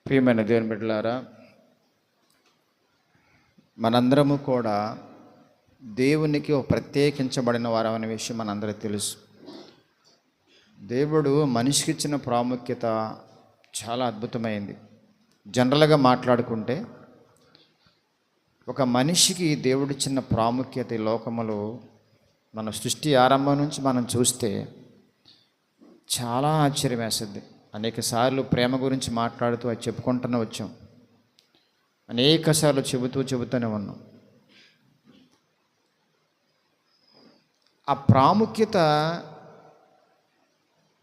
ప్రియమైన దేవుని బిడ్డలారా, మనందరము కూడా దేవునికి ఒక ప్రత్యేకించబడిన వారం అనే విషయం మనందరికీ తెలుసు. దేవుడు మనిషికి ఇచ్చిన ప్రాముఖ్యత చాలా అద్భుతమైంది. జనరల్గా మాట్లాడుకుంటే ఒక మనిషికి దేవుడిచ్చిన ప్రాముఖ్యత ఈ లోకములో మన సృష్టి ఆరంభం నుంచి మనం చూస్తే చాలా ఆశ్చర్యం వేస్తుంది. అనేక సార్లు ప్రేమ గురించి మాట్లాడుతూ అది చెప్పుకుంటూనే వచ్చాం. అనేక సార్లు చెబుతూనే ఉన్నాం. ఆ ప్రాముఖ్యత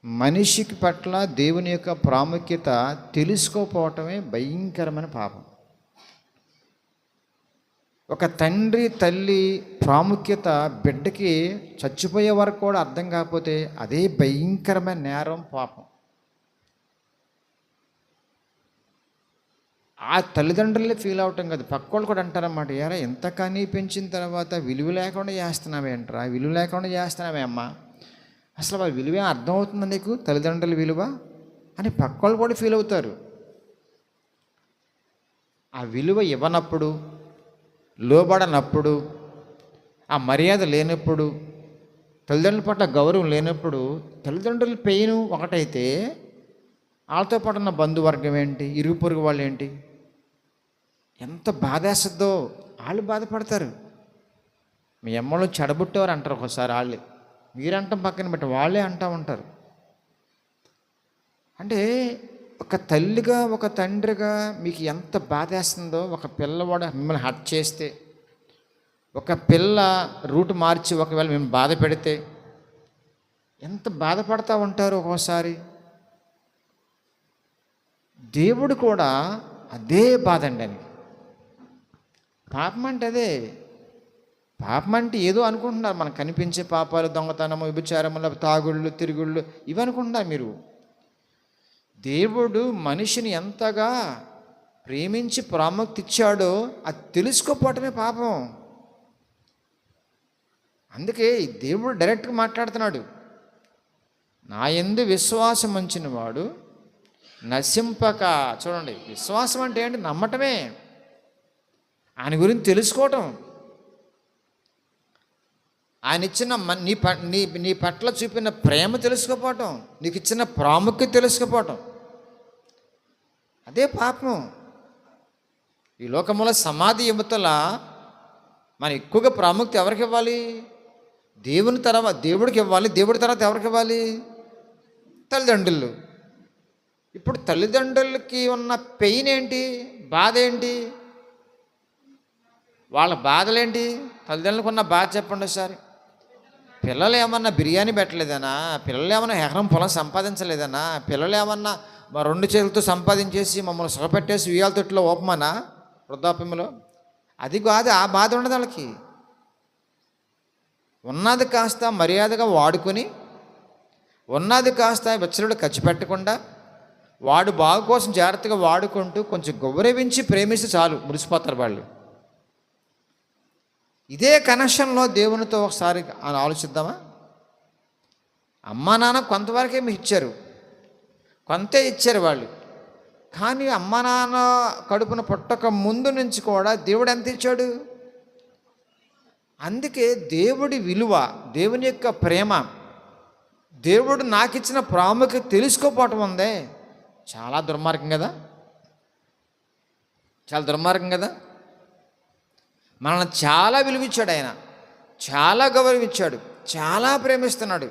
మనిషికి పట్ల దేవుని యొక్క ప్రాముఖ్యత తెలుసుకోకపోవటమే భయంకరమైన పాపం. ఒక తండ్రి తల్లి ప్రాముఖ్యత బిడ్డకి చచ్చిపోయే వరకు కూడా అర్థం కాకపోతే అదే భయంకరమైన నేరం, పాపం. ఆ తల్లిదండ్రులే ఫీల్ అవటం కాదు, పక్కోళ్ళు కూడా అంటారన్నమాట, ఏరా ఎంత కనీ పెంచిన తర్వాత విలువ లేకుండా చేస్తున్నావేంట్రా, విలువ లేకుండా చేస్తున్నావే అమ్మ, అసలు వాళ్ళ విలువే అర్థమవుతుందా నీకు, తల్లిదండ్రుల విలువ అని పక్కోళ్ళు కూడా ఫీల్ అవుతారు. ఆ విలువ ఇవ్వనప్పుడు, లోబడనప్పుడు, ఆ మర్యాద లేనప్పుడు, తల్లిదండ్రుల పట్ల గౌరవం లేనప్పుడు తల్లిదండ్రుల పెయిన్ ఒకటైతే వాళ్ళతో పాటు ఉన్న బంధువర్గం ఏంటి, ఇరుగు పొరుగు వాళ్ళు ఏంటి, ఎంత బాధేస్తుందో వాళ్ళు బాధపడతారు. మీ అమ్మలో చెడబుట్టేవారు అంటారు ఒకసారి, వాళ్ళే మీరంటాం పక్కన పెట్టి వాళ్ళే అంటూ ఉంటారు. అంటే ఒక తల్లిగా ఒక తండ్రిగా మీకు ఎంత బాధేస్తుందో, ఒక పిల్లవాడు మిమ్మల్ని హర్ట్ చేస్తే, ఒక పిల్ల రూట్ మార్చి ఒకవేళ మేము బాధ పెడితే ఎంత బాధపడతా ఉంటారు ఒక్కోసారి. దేవుడు కూడా అదే బాధ అండి. అని పాపం అంటే అదే. పాపం అంటే ఏదో అనుకుంటున్నారు, మనకు కనిపించే పాపాలు, దొంగతనము, వ్యభిచారములు, తాగుళ్ళు, తిరుగుళ్ళు, ఇవి అనుకుంటున్నారు మీరు. దేవుడు మనిషిని ఎంతగా ప్రేమించి ప్రాముఖ్యత ఇచ్చాడో అది తెలుసుకోపోవటమే పాపం. అందుకే దేవుడు డైరెక్ట్గా మాట్లాడుతున్నాడు, నా యందు విశ్వాసం ఉంచిన వాడు నశింపక. చూడండి, విశ్వాసం అంటే ఏంటి? నమ్మటమే, ఆయన గురించి తెలుసుకోవటం, ఆయన ఇచ్చిన నీ పట్ల చూపిన ప్రేమ తెలుసుకోపోవటం, నీకు ఇచ్చిన ప్రాముఖ్యత తెలుసుకోపోవటం, అదే పాపం. ఈ లోకములో సమాధి యువతల మనం ఎక్కువగా ప్రాముఖ్యత ఎవరికి ఇవ్వాలి? దేవుని తర్వాత దేవుడికి ఇవ్వాలి. దేవుడి తర్వాత ఎవరికి ఇవ్వాలి? తల్లిదండ్రులు. ఇప్పుడు తల్లిదండ్రులకి ఉన్న పెయిన్ ఏంటి, బాధ ఏంటి, వాళ్ళ బాధలేంటి? తల్లిదండ్రులకు ఉన్న బాధ చెప్పండి ఒకసారి. పిల్లలు ఏమన్నా బిర్యానీ పెట్టలేదనా, పిల్లలు ఏమన్నా ఎకరం పొలం సంపాదించలేదనా, పిల్లలు ఏమన్నా 2 చేతులతో సంపాదించేసి మమ్మల్ని సుఖపెట్టేసి ఉయ్యాల తొట్టులో ఓపమనా వృద్ధాప్యంలో? అది కాదు, ఆ బాధ ఉండదు వాళ్ళకి. ఉన్నది కాస్త మర్యాదగా వాడుకొని, ఉన్నది కాస్త విచ్చలుడు ఖర్చు పెట్టకుండా, వాడు బాగు కోసం జాగ్రత్తగా వాడుకుంటూ కొంచెం గౌరవించి ప్రేమిస్తే చాలు, మురిసిపోతారు వాళ్ళు. ఇదే కనెక్షన్లో దేవునితో ఒకసారి ఆలోచిద్దామా? అమ్మా నాన్న కొంతవరకే మీకు ఇచ్చారు, కొంతే ఇచ్చారు వాళ్ళు. కానీ అమ్మా నాన్న కడుపున పుట్టక ముందు నుంచి కూడా దేవుడు ఎంత ఇచ్చాడు? అందుకే దేవుడి విలువ, దేవుని యొక్క ప్రేమ, దేవుడు నాకు ఇచ్చిన ప్రాముఖ్యత తెలుసుకోపోవటం ఉందే, చాలా దుర్మార్గం కదా, చాలా దుర్మార్గం కదా. మనల్ని చాలా విలువిచ్చాడు ఆయన, చాలా గౌరవించాడు, చాలా ప్రేమిస్తున్నాడు.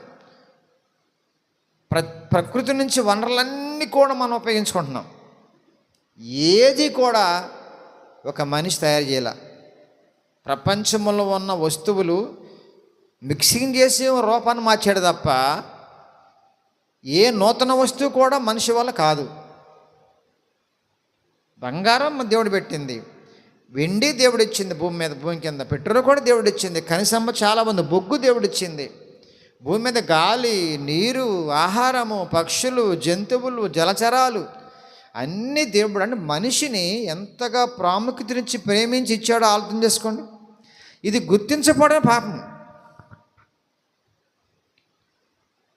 ప్రకృతి నుంచి వనరులన్నీ కూడా మనం ఉపయోగించుకుంటున్నాం. ఏది కూడా ఒక మనిషి తయారు చేయాల. ప్రపంచంలో ఉన్న వస్తువులు మిక్సింగ్ చేసి రూపాన్ని మార్చాడు తప్ప ఏ నూతన వస్తువు కూడా మనిషి వల్ల కాదు. బంగారం దేవుడు పెట్టింది, వెండి దేవుడు ఇచ్చింది, భూమి మీద భూమి కింద పెట్రోల్ కూడా దేవుడు ఇచ్చింది, కనిసమ్మ చాలా మంది బొగ్గు దేవుడు ఇచ్చింది, భూమి మీద గాలి, నీరు, ఆహారము, పక్షులు, జంతువులు, జలచరాలు అన్నీ దేవుడు. అంటే మనిషిని ఎంతగా ప్రాముఖ్యతనిచ్చి ప్రేమించి ఇచ్చాడో ఆలోచన చేసుకోండి. ఇది గుర్తించకపోవడం పాపం.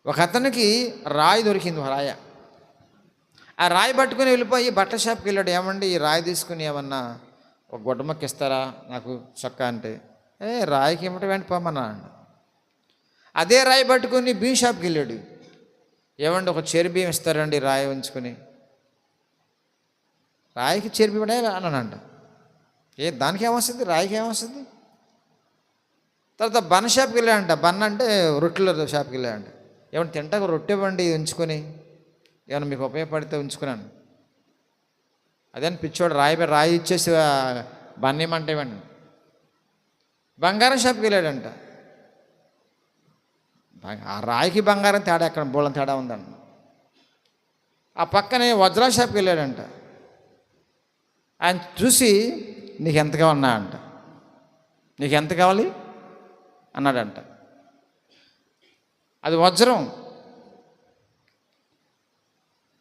ఒక అతనికి రాయి దొరికింది, రాయ. ఆ రాయి పట్టుకుని వెళ్ళిపోయి బట్టల షాప్కి వెళ్ళాడు. ఏమండి ఈ రాయి తీసుకుని ఏమన్నా ఒక గుడ్డమక్క ఇస్తారా నాకు చొక్కా అంటే, రాయికి ఇమ్మటం వెంట పోమన్నా అండి. అదే రాయి పట్టుకుని బియ్యం షాప్కి వెళ్ళాడు. ఏమండి ఒక చెరు బియ్యం ఇస్తారండి రాయి ఉంచుకొని, రాయికి చెరు బియ్యడే అన్నానంట. దానికి ఏమొస్తుంది, రాయికి ఏమొస్తుంది? తర్వాత బన్ షాప్కి వెళ్ళాడంట. బన్ అంటే రొట్టెల షాప్కి వెళ్ళాడంట. ఏమన్నా తింటాక రొట్టె ఇవ్వండి ఉంచుకొని, ఏమన్నా మీకు ఉపయోగపడితే ఉంచుకున్నాను. అదే పిచ్చోడు రాయి ఇచ్చేసి బన్ ఏమంటే ఇవ్వండి. బంగారం షాప్కి వెళ్ళాడంట. ఆ రాయికి బంగారం తేడా ఎక్కడ బోళం తేడా ఉందండి. ఆ పక్కనే వజ్రాల షాప్కి వెళ్ళాడంట. ఆయన చూసి నీకు ఎంత కావాలన్నా అంట, నీకు ఎంత కావాలి అన్నాడంట. అది వజ్రం.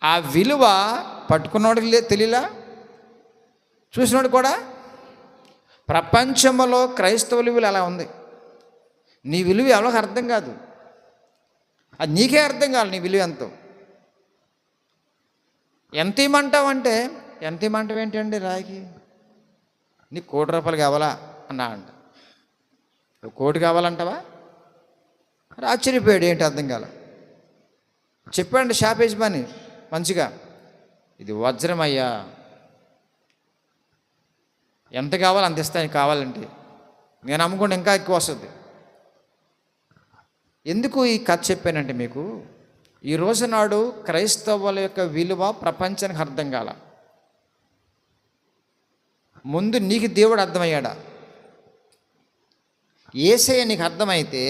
ఆ విలువ పట్టుకున్నవాడికి తెలియలా, చూసినోడు కూడా. ప్రపంచంలో క్రైస్తవుల విలువ అలా ఉంది. నీ విలువ ఎవరికి అర్థం కాదు, అది నీకే అర్థం కాదు నీ విలువ ఎంతో. ఎంత ఇమ్మంటావంటే, ఎంత ఇమ్మంటావు ఏంటండి రాయికి, నీకు ₹1,00,00,000 కావాలా అన్నా అంట. ₹1,00,00,000 కావాలంటావా? ఆశ్చర్యపోయాడు, ఏంటి అర్థం కాల. చెప్పండి షాప్ యజమాని మంచిగా, ఇది వజ్రం అయ్యా, ఎంత కావాలో అంత ఇస్తాను కావాలంటే, నేను అమ్ముకుంటే ఇంకా ఎక్కువ వస్తుంది. ఎందుకు ఈ కథ చెప్పానంటే మీకు, ఈ రోజు నాడు క్రైస్తవుల యొక్క విలువ ప్రపంచానికి అర్థం కాల. ముందు నీకు దేవుడు అర్థమయ్యాడా? యేసయ్య నీకు అర్థమైతే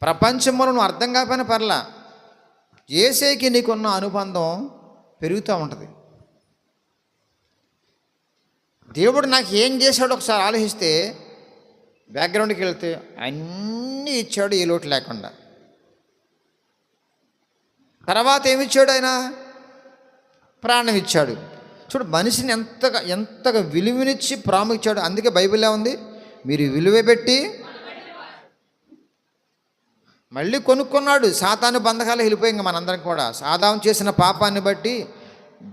ప్రపంచంలో నువ్వు అర్థం కాకపోయినా పర్లా, యేసయ్యకి నీకున్న అనుబంధం పెరుగుతూ ఉంటుంది. దేవుడు నాకు ఏం చేశాడో ఒకసారి ఆలోచిస్తే, బ్యాక్గ్రౌండ్కి వెళ్తే అన్నీ ఇచ్చాడు ఏ లోటు లేకుండా. తర్వాత ఏమిచ్చాడు ఆయన? ప్రాణం ఇచ్చాడు. చూడు మనిషిని ఎంతగా విలువనిచ్చి ప్రాముఖ్యడు. అందుకే బైబిల్లో ఉంది, మీరు విలువ పెట్టి మళ్ళీ కొనుక్కున్నాడు. సాతాను బంధకాలు వెళ్ళిపోయి ఇంకా మనందరం కూడా సాతాను చేసిన పాపాన్ని బట్టి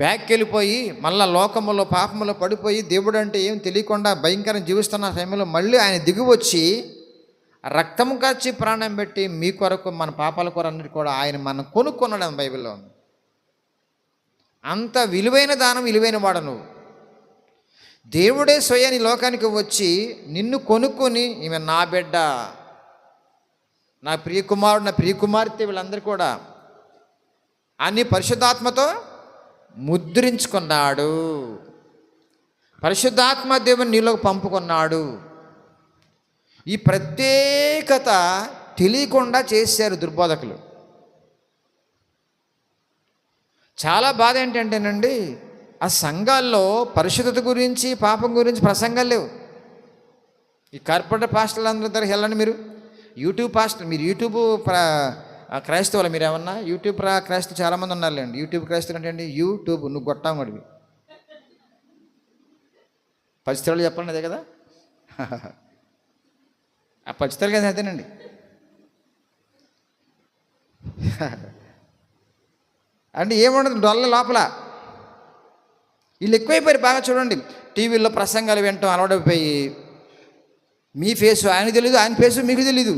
బ్యాక్కి వెళ్ళిపోయి మళ్ళీ లోకములో పాపములో పడిపోయి దేవుడు అంటే ఏం తెలియకుండా భయంకరంగా జీవిస్తున్న సమయంలో మళ్ళీ ఆయన దిగి వచ్చి రక్తం కాచి ప్రాణం పెట్టి మీ కొరకు మన పాపాల కొరకు అన్నిటి కూడా ఆయన మనం కొనుక్కున్నాడు అని బైబిల్లో ఉంది. అంత విలువైన దానం, విలువైన వాడు నువ్వు. దేవుడే స్వయాన్ని లోకానికి వచ్చి నిన్ను కొనుక్కొని, ఈమె నా బిడ్డ, నా ప్రియకుమారుడు, నా ప్రియకుమార్తె, వీళ్ళందరూ కూడా అన్ని పరిశుద్ధాత్మతో ముద్రించుకున్నాడు. పరిశుద్ధాత్మ దేవుని నీలోకి పంపుకున్నాడు. ఈ ప్రత్యేకత తెలియకుండా చేశారు దుర్బోధకులు. చాలా బాధ ఏంటంటేనండి, ఆ సంఘాల్లో పరిశుద్ధత గురించి పాపం గురించి ప్రసంగాలు లేవు. ఈ కార్పొరేటర్ పాస్టర్లు అందరి దగ్గర వెళ్ళండి మీరు, యూట్యూబ్ పాస్టర్, మీరు యూట్యూబ్ క్రైస్తవులు, మీరు ఏమన్నా యూట్యూబ్ క్రైస్తవులు చాలామంది ఉన్నారులేండి. యూట్యూబ్ క్రైస్తవులు అంటే అండి, యూట్యూబ్ నువ్వు గొట్టాం గడివి 10 తరాలు చెప్పండి, అదే కదా ఆ 10 తరాలు కదా, అదేనండి. అంటే ఏముండదు డొల్ల లోపల. వీళ్ళు ఎక్కువైపోయారు బాగా. చూడండి టీవీల్లో ప్రసంగాలు వినటం అలవాటైపోయి, మీ ఫేసు ఆయనకు తెలీదు, ఆయన ఫేసు మీకు తెలీదు.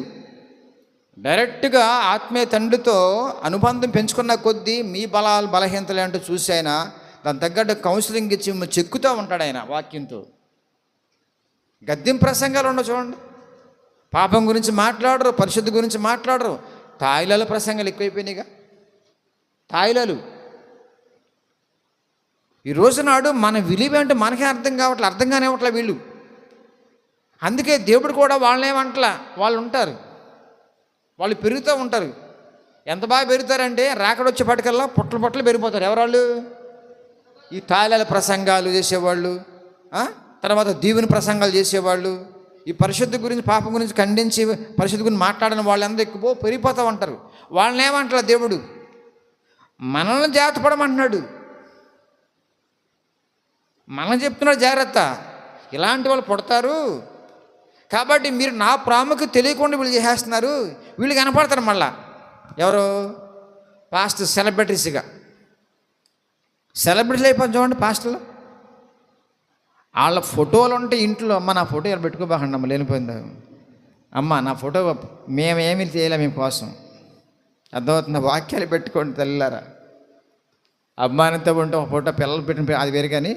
డైరెక్ట్గా ఆత్మీయ తండ్రితో అనుబంధం పెంచుకున్న కొద్దీ మీ బలాలు బలహీనతలు అంటూ చూసి ఆయన దాని తగ్గట్టు కౌన్సిలింగ్ ఇచ్చి చెక్కుతూ ఉంటాడు ఆయన వాక్యంతో. గద్యం ప్రసంగాలు ఉండవు చూడండి. పాపం గురించి మాట్లాడరు, పరిశుద్ధి గురించి మాట్లాడరు. తాయిలాల ప్రసంగాలు ఎక్కువైపోయినాయిగా, తాయిలాలు. ఈ రోజు నాడు మన విలువ అంటే మనకే అర్థం కావట్లే, అర్థం కానివ్వట్లే వీళ్ళు. అందుకే దేవుడు కూడా వాళ్ళేమంటలా, వాళ్ళు ఉంటారు, వాళ్ళు పెరుగుతూ ఉంటారు. ఎంత బాగా పెరుగుతారంటే రాకడొచ్చేపటికల్లా పొట్టలు పెరిగిపోతారు. ఎవరాళ్ళు? ఈ తాయిలాల ప్రసంగాలు చేసేవాళ్ళు, తర్వాత దీవుని ప్రసంగాలు చేసేవాళ్ళు, ఈ పరిశుద్ధి గురించి పాపం గురించి ఖండించి పరిశుద్ధి గురించి మాట్లాడిన వాళ్ళందరూ ఎక్కువ పెరిగిపోతూ ఉంటారు. వాళ్ళని ఏమంటారు దేవుడు? మనల్ని జాగ్రత్త పడమంటున్నాడు. మనం చెప్తున్నాడు జాగ్రత్త, ఇలాంటి వాళ్ళు పుడతారు కాబట్టి మీరు నా ప్రాముఖ్యత తెలియకుండా వీళ్ళు చేసేస్తున్నారు. వీళ్ళు కనపడతారు మళ్ళా ఎవరు? పాస్ట్ సెలబ్రిటీస్గా. సెలబ్రిటీలు అయిపోయి చూడండి పాస్టర్లు. వాళ్ళ ఫోటోలు ఉంటే ఇంట్లో, అమ్మ నా ఫోటో ఇలా పెట్టుకోబాకండి అమ్మ, లేనిపోయింది అమ్మ నా ఫోటో, మేమేమీ చేయలే మేము కోసం. అర్థమవుతుంది? వాక్యాలు పెట్టుకోండి తల్లిలారా. అభిమానంతో ఉంటే ఒక ఫోటో పిల్లలు పెట్టిన అది వేరు, కానీ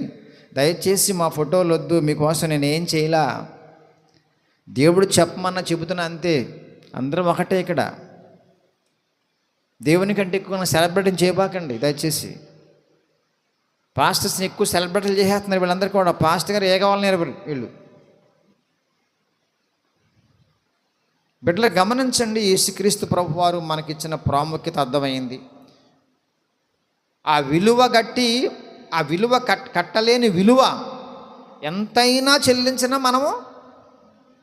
దయచేసి మా ఫోటోలు వద్దు, మీకోసం నేను ఏం చేయలా. దేవుడు చెప్పమన్నా చెబుతున్నా అంతే. అందరం ఒకటే ఇక్కడ. దేవుని కంటే ఎక్కువ సెలబ్రేటింగ్ చేయబాకండి దయచేసి. పాస్టర్స్ని ఎక్కువ సెలబ్రేట్లు చేసేస్తున్నారు వీళ్ళందరూ కూడా. పాస్టర్ గారు ఏ కావాలని వీళ్ళు. బిడ్డలు గమనించండి, యేసుక్రీస్తు ప్రభు వారు మనకిచ్చిన ప్రాముఖ్యత అర్థమైంది. ఆ విలువ గట్టి, ఆ విలువ కట్టలేని విలువ ఎంతైనా చెల్లించినా మనము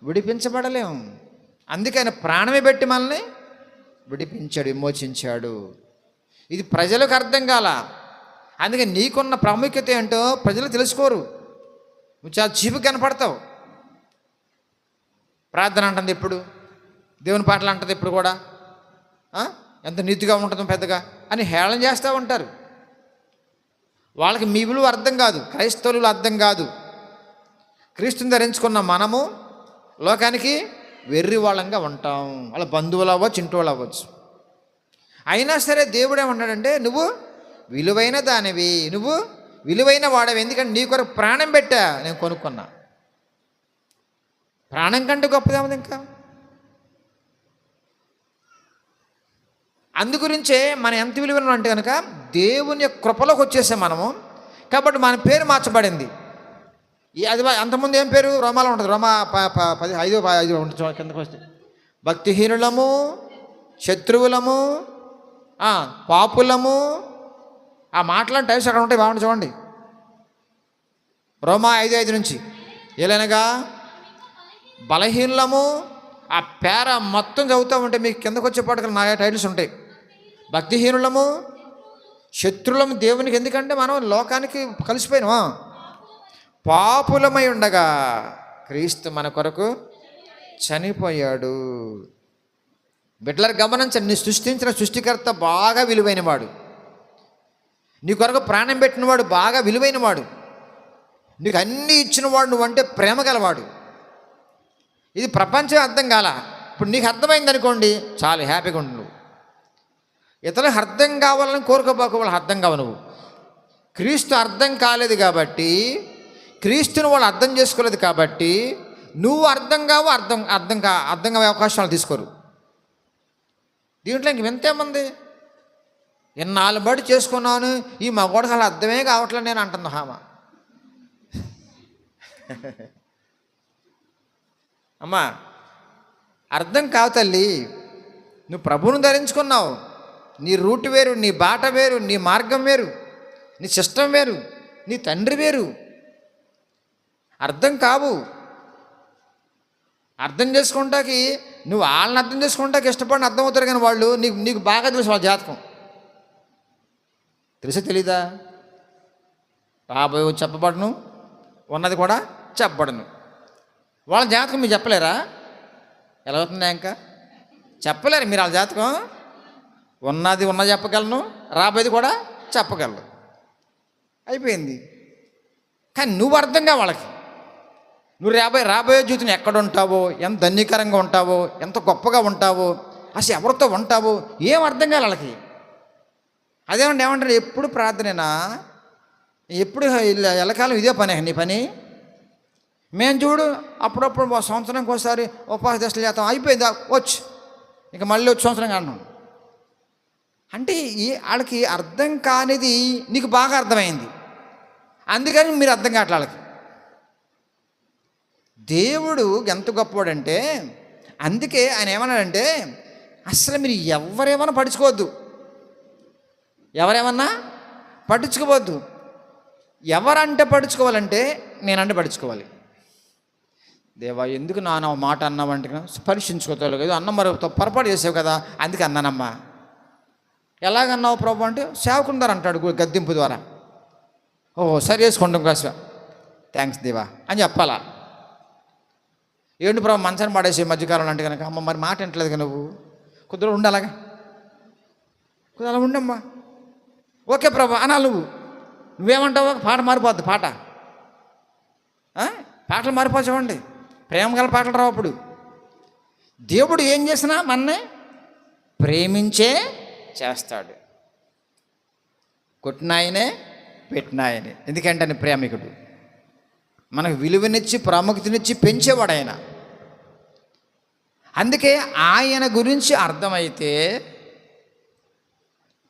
విడిపించబడలేము. అందుకే ఆయన ప్రాణమే పెట్టి మనల్ని విడిపించాడు, విమోచించాడు. ఇది ప్రజలకు అర్థం కాల. అందుకే నీకున్న ప్రాముఖ్యత ఏంటో ప్రజలు తెలుసుకోరు. నువ్వు చాలా చీపు కనపడతావు. ప్రార్థన అంటుంది ఎప్పుడు, దేవుని పాటలు అంటుంది ఎప్పుడు కూడా, ఎంత నీతిగా ఉంటుందో పెద్దగా అని హేళన చేస్తూ ఉంటారు. వాళ్ళకి మీ విలువ అర్థం కాదు, క్రైస్తవులు అర్థం కాదు. క్రీస్తుని ధరించుకున్న మనము లోకానికి వెర్రి వాళ్ళంగా ఉంటాం. వాళ్ళ బంధువులు అవ్వచ్చు, ఇంటోళ్ళు అవ్వచ్చు. అయినా సరే దేవుడు ఏమన్నాడంటే, నువ్వు విలువైన దానివి, నువ్వు విలువైన వాడవి. ఎందుకంటే నీ కొరకు ప్రాణం పెట్టా, నేను కొనుక్కున్నా. ప్రాణం కంటే గొప్పదేమది ఇంకా. అందుగురించే మనం ఎంత విలువైన అంటే కనుక దేవుని యొక్క కృపలోకి వచ్చేసాం మనము. కాబట్టి మన పేరు మార్చబడింది. అది అంతకుముందు ఏం పేరు? రోమాలో ఉంటుంది. రోమా 5:5 ఉంటుంది కిందకు వస్తే, భక్తిహీనులము, శత్రువులము, పాపులము, ఆ మాటలాంటి టైప్స్ అక్కడ ఉంటాయి. బాగుంటుంది చూడండి. రోమా 5:5 నుంచి, ఏలనగా బలహీనులము, ఆ పేర మొత్తం చదువుతూ ఉంటే మీకు కిందకు వచ్చేపాటికి నా టైటిల్స్ ఉంటాయి. భక్తిహీనులము, శత్రులము దేవునికి. ఎందుకంటే మనం లోకానికి కలిసిపోయినా. పాపులమై ఉండగా క్రీస్తు మన కొరకు చనిపోయాడు. బిడ్డలారా గమనించండి, నీ సృష్టించిన సృష్టికర్త బాగా విలువైనవాడు. నీ కొరకు ప్రాణం పెట్టినవాడు బాగా విలువైనవాడు. నీకు అన్నీ ఇచ్చినవాడు, నువ్వంటే ప్రేమ గలవాడు. ఇది ప్రపంచం అర్థం కాల. ఇప్పుడు నీకు అర్థమైంది అనుకోండి, చాలా హ్యాపీగా ఉండు. నువ్వు ఇతరులకు అర్థం కావాలని కోరుకోబాకు, వాళ్ళకి అర్థం కావు. నువ్వు క్రీస్తు అర్థం కాలేదు కాబట్టి, క్రీస్తుని వాళ్ళు అర్థం చేసుకోలేదు కాబట్టి నువ్వు అర్థం కావు. అర్థం కావే అవకాశాలు తీసుకోరు. దీంట్లో ఇంక వింతేమంది? ఎన్నాళ్ళు బడి చేసుకున్నాను, ఈ మగోడికి అసలు అర్థమే కావట్లేదు నేను అంటుంది హామా. అమ్మా అర్థం కావు తల్లి. నువ్వు ప్రభువును ధరించుకున్నావు. నీ రూట్ వేరు, నీ బాట వేరు, నీ మార్గం వేరు, నీ సిస్టమ్ వేరు, నీ తండ్రి వేరు. అర్థం కావు. అర్థం చేసుకుంటాకి నువ్వు వాళ్ళని అర్థం చేసుకుంటాకి ఇష్టపడిన అర్థం అవుతారు, కానీ వాళ్ళు నీకు బాగా తెలుసు వాళ్ళ జాతకం. తెలుసా తెలీదా? రాబోయే చెప్పబడను, ఉన్నది కూడా చెప్పబడను. వాళ్ళ జాతకం మీరు చెప్పలేరా? ఎలా అవుతుందా? ఇంకా చెప్పలేరు మీరు వాళ్ళ జాతకం. ఉన్నది చెప్పగలను, రాబోయేది కూడా చెప్పగలను. అయిపోయింది. కానీ నువ్వు అర్థంగా వాళ్ళకి, నువ్వు రాబోయే జీవితం ఎక్కడ ఉంటావో, ఎంత ధన్యకరంగా ఉంటావో, ఎంత గొప్పగా ఉంటావో, అసలు ఎవరితో ఉంటావో ఏం అర్థం కాదు వాళ్ళకి. ఏమంటారు? ఎప్పుడు ప్రార్థనేనా, ఎప్పుడు ఎల్లకాలం ఇదే పని నీ పని. మేము చూడు అప్పుడప్పుడు సంవత్సరానికి ఒకసారి ఉపాధి దశలు చేస్తాం, అయిపోయిందా వచ్చి ఇక మళ్ళీ వచ్చి సంవత్సరం అంటున్నాం. అంటే వాళ్ళకి అర్థం కానిది నీకు బాగా అర్థమైంది, అందుకని మీరు అర్థం కావట్లే వాళ్ళకి. దేవుడు ఎంత గొప్పవాడంటే, అందుకే ఆయన ఏమన్నాడంటే, అసలు మీరు ఎవరేమన్నా పట్టించుకోవద్దు, ఎవరేమన్నా పట్టించుకోవద్దు. ఎవరంటే పట్టించుకోవాలంటే నేనంటే పట్టించుకోవాలి. దేవా ఎందుకు నాన్న మాట అన్నావంటే పరీక్షించుకోవాలి కదా, అన్న మరి పొరపాటు చేసావు కదా అందుకే అన్నానమ్మా. ఎలాగన్నావు ప్రభు అంటే సేవకుందారు అంటాడు గద్దింపు ద్వారా. ఓహో సరి చేసుకుంటాం కాస్త, థ్యాంక్స్ దేవా అని చెప్పాలా. ఏంటి ప్రభు మంచాన్ని పడేసే మధ్యకాలంలో అంటే కనుక, అమ్మ మరి మాట వింటలేదు కదా నువ్వు, కొద్దిగా ఉండాలగా, కొద్దిగా అలా ఉండమ్మా, ఓకే ప్రభు అనాలి నువ్వు. నువ్వేమంటావు? పాట మారిపోద్ది. పాటలు మారిపోవచ్చు. చూడండి, ప్రేమ గల పాటలు రావు. అప్పుడు దేవుడు ఏం చేసినా మననే ప్రేమించే చేస్తాడు. కొట్టిన ఆయనే, పెట్టిన ఆయనే. ఎందుకంటే ఆయన ప్రేమికుడు, మనకు విలువనిచ్చి ప్రాముఖ్యతనిచ్చి పెంచేవాడు ఆయన. అందుకే ఆయన గురించి అర్థమైతే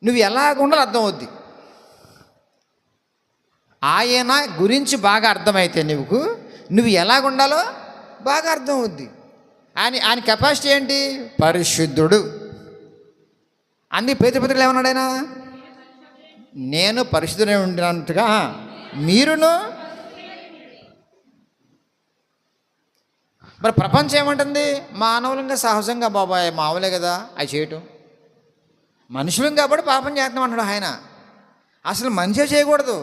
నువ్వు ఎలాగుండాలో అర్థమవుద్ది. ఆయన గురించి బాగా అర్థమైతే నువ్వు ఎలాగుండాలో బాగా అర్థమవుద్ది. ఆయన కెపాసిటీ ఏంటి? పరిశుద్ధుడు. అందుకే పేతురు ఏమన్నాడు ఆయన? నేను పరిశుద్ధుడై ఉండినట్టుగా మీరును. మరి ప్రపంచం ఏమంటుంది? మానవులంగా సహజంగా బాబాయ్ మామూలే కదా అవి చేయటం. మనుషులం కాబట్టి పాపం చేస్తాం అంటాడు ఆయన. అసలు మనిషే చేయకూడదు,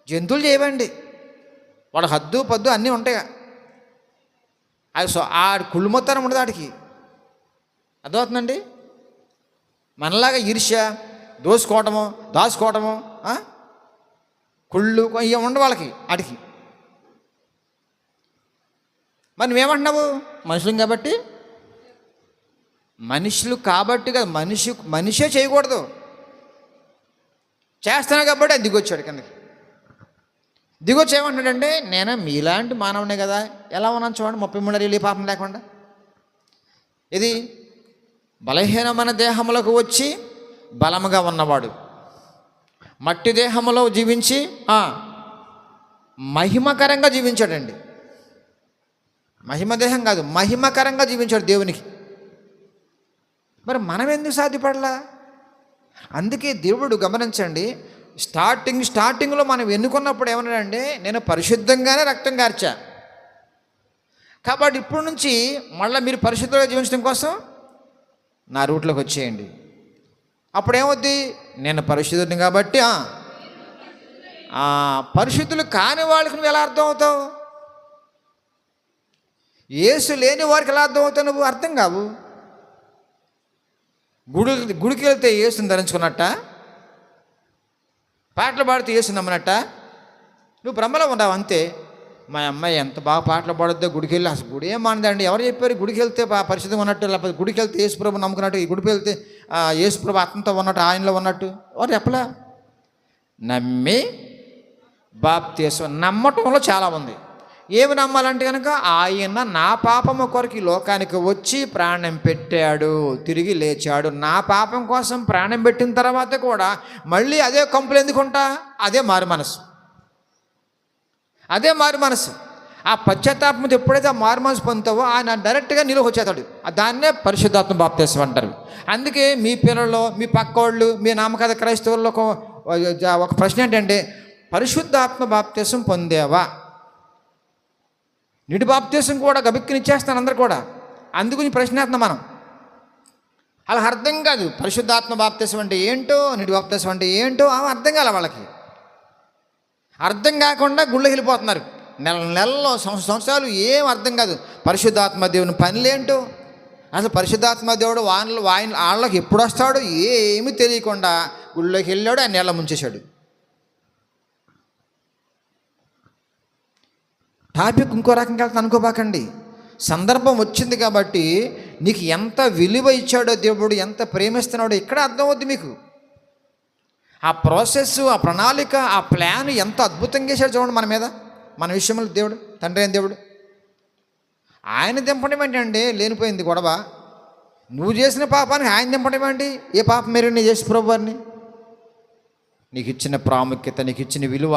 జంతువులు చేయబండి. వాడు హద్దు పద్దు అన్నీ ఉంటాయి. అది ఆడి కుళ్ళు మొత్తాన్ని ఉండదు ఆడికి. అర్థమవుతుందండి? మనలాగా ఈర్ష్య, దాచుకోవటము కుళ్ళు ఇవి ఉండవు వాళ్ళకి, ఆడికి. మరి నువ్వేమంటున్నావు? మనుషులు కాబట్టి. మనుషులు కాబట్టి కదా, మనిషే చేయకూడదు. చేస్తాను కాబట్టి అది దిగొచ్చాడు కిందకి. దిగొచ్చి ఏమంటున్నాడంటే, నేను మీలాంటి మానవునే కదా, ఎలా ఉన్నాను చూడండి, 33 ఏళ్ళు పాపం లేకుండా. ఇది బలహీనమైన దేహములకు వచ్చి బలముగా ఉన్నవాడు, మట్టి దేహములో జీవించి మహిమకరంగా జీవించాడండి. మహిమ దేహం కాదు, మహిమకరంగా జీవించాడు దేవునికి. మరి మనం ఎందుకు సాధ్యపడలా? అందుకే దేవుడు గమనించండి, స్టార్టింగ్లో మనం ఎన్నుకున్నప్పుడు ఏమన్నాడంటే, నేను పరిశుద్ధంగానే రక్తం కార్చా, కాబట్టి ఇప్పుడు నుంచి మళ్ళీ మీరు పరిశుద్ధంగా జీవించడం కోసం నా రూట్లోకి వచ్చేయండి. అప్పుడు ఏమవుద్ది? నేను పరిశుద్ధుడిని కాబట్టి. పరిశుద్ధులు కాని వాళ్ళకి నువ్వు ఎలా అర్థం అవుతావు? యేసు లేని వారికి ఎలా అర్థం అవుతావు? నువ్వు అర్థం కావు. గుడికి వెళ్తే యేసుని ధరించుకున్నట్ట, పాటలు పాడితే యేసు నమ్మనట్ట, నువ్వు బ్రహ్మలో ఉన్నావు అంతే. మా అమ్మాయి ఎంత బాగా పాటలు పాడొద్దో, గుడికి వెళ్ళి అసలు గుడి ఏం మానదండి. ఎవరు చెప్పారు గుడికి వెళ్తే పరిశుద్ధంగా ఉన్నట్టు? లేకపోతే గుడికి వెళ్తే యేసుప్రభు నమ్ముకున్నట్టు, ఈ గుడికి వెళ్తే యేసుప్రభు ఆత్మతో ఉన్నట్టు, ఆయనలో ఉన్నట్టు ఎవరు చెప్పలా? నమ్మి బాప్తిస్మం నమ్మటంలో చాలా ఉంది. ఏమి నమ్మాలంటే కనుక, ఆయన నా పాపము కొరకు ఈ లోకానికి వచ్చి ప్రాణం పెట్టాడు, తిరిగి లేచాడు. నా పాపం కోసం ప్రాణం పెట్టిన తర్వాత కూడా మళ్ళీ అదే కంపులు ఎందుకుంటా? అదే మారు మనసు. ఆ పశ్చాత్తాపంతో ఎప్పుడైతే ఆ మారు మనసు పొందుతావో ఆయన డైరెక్ట్గా నీలోకి వచ్చేస్తాడు. దాన్నే పరిశుద్ధాత్మ బాప్తిస్మం అంటారు. అందుకే మీ పిల్లల్లో, మీ పక్కోళ్ళు, మీ నామకథ క్రైస్తవుల్లో ఒక ప్రశ్న ఏంటంటే, పరిశుద్ధాత్మ బాప్తిస్మం పొందేవా? నీటి బాప్తిస్మం కూడా గబిక్కిని ఇచ్చేస్తాను అందరు కూడా. అందుగురించి ప్రశ్నేస్తున్నాం మనం. అలా అర్థం కాదు. పరిశుద్ధాత్మ బాప్తిస్మం అంటే ఏంటో, నీటి బాప్తిస్మం అంటే ఏంటో అర్థం కాలే వాళ్ళకి. అర్థం కాకుండా గుళ్ళకి వెళ్ళిపోతున్నారు. నెలలో సంవత్సరాలు ఏం అర్థం కాదు. పరిశుద్ధాత్మ దేవుని పనులేంటో, అసలు పరిశుద్ధాత్మ దేవుడు వాళ్ళకి ఎప్పుడు వస్తాడో ఏమీ తెలియకుండా గుళ్ళోకి వెళ్ళాడు, ఆయన నెల ముంచేశాడు. టాపిక్ ఇంకో రకంగా వెళ్తాను అనుకోబాకండి. సందర్భం వచ్చింది కాబట్టి నీకు ఎంత విలువ ఇచ్చాడో దేవుడు, ఎంత ప్రేమిస్తున్నాడో ఇక్కడ అర్థమవుద్ది మీకు. ఆ ప్రాసెస్, ఆ ప్రణాళిక, ఆ ప్లాన్ ఎంత అద్భుతంగా చేశాడు చూడండి మన మీద, మన విషయంలో దేవుడు. తండ్రి అయిన దేవుడు ఆయన దింపడం ఏంటండి? లేనిపోయింది గొడవ. నువ్వు చేసిన పాపానికి ఆయన దింపడం ఏంటి? ఏ పాపం మీరు నీ చేసి ప్రభువారిని? నీకు ఇచ్చిన ప్రాముఖ్యత, నీకు ఇచ్చిన విలువ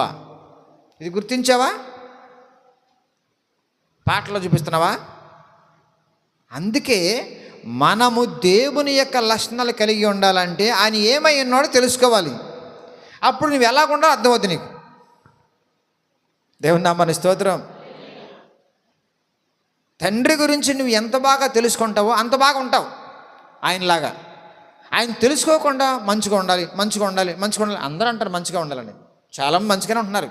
ఇది గుర్తించావా? పాటలో చూపిస్తున్నావా? అందుకే మనము దేవుని యొక్క లక్షణాలు కలిగి ఉండాలంటే ఆయన ఏమై ఉన్నాడో తెలుసుకోవాలి. అప్పుడు నువ్వు ఎలాగుండో అర్థమవుతుంది నీకు. దేవుని నామానికి స్తోత్రం. తండ్రి గురించి నువ్వు ఎంత బాగా తెలుసుకుంటావో అంత బాగా ఉంటావు ఆయనలాగా. ఆయన తెలుసుకోకుండా మంచిగా ఉండాలి అందరూ అంటారు మంచిగా ఉండాలని. చాలామంది మంచిగానే ఉంటున్నారు.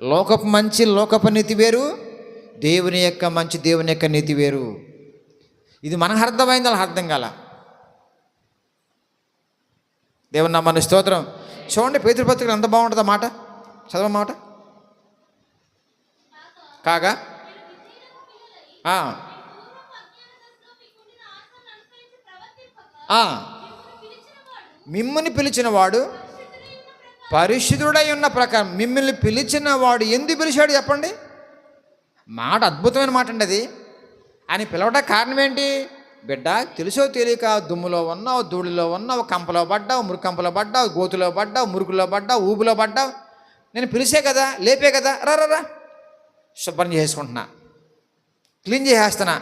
లోకపు నీతి వేరు, దేవుని యొక్క నీతి వేరు. ఇది మనకు అర్థమైంది, వాళ్ళకి అర్థం కాల. దేవుని నామానికి స్తోత్రం. చూడండి పేతురు పత్రికలో ఎంత బాగుంటుంది ఆ మాట, చదవమాట. కాగా ఆ, ఆ, మిమ్మల్ని పిలిచిన వాడు పరిశుద్ధుడై ఉన్న ప్రకారం. మిమ్మల్ని పిలిచిన వాడు ఎందుకు పిలిచాడు చెప్పండి? మాట అద్భుతమైన మాట అండి అది. అని పిలవడానికి కారణం ఏంటి? బిడ్డ, తెలుసో తెలియక దుమ్ములో ఉన్నావు, ధూళిలో ఉన్నావు, కంపలో పడ్డావు, మురికంపలో పడ్డావు, గోతులో పడ్డావు, మురుకులో పడ్డావు, ఊబులో పడ్డావు. నేను పిలిచే కదా, లేపే కదా, రా శుభ్రం చేసుకుంటున్నా, క్లీన్ చేసేస్తున్నా,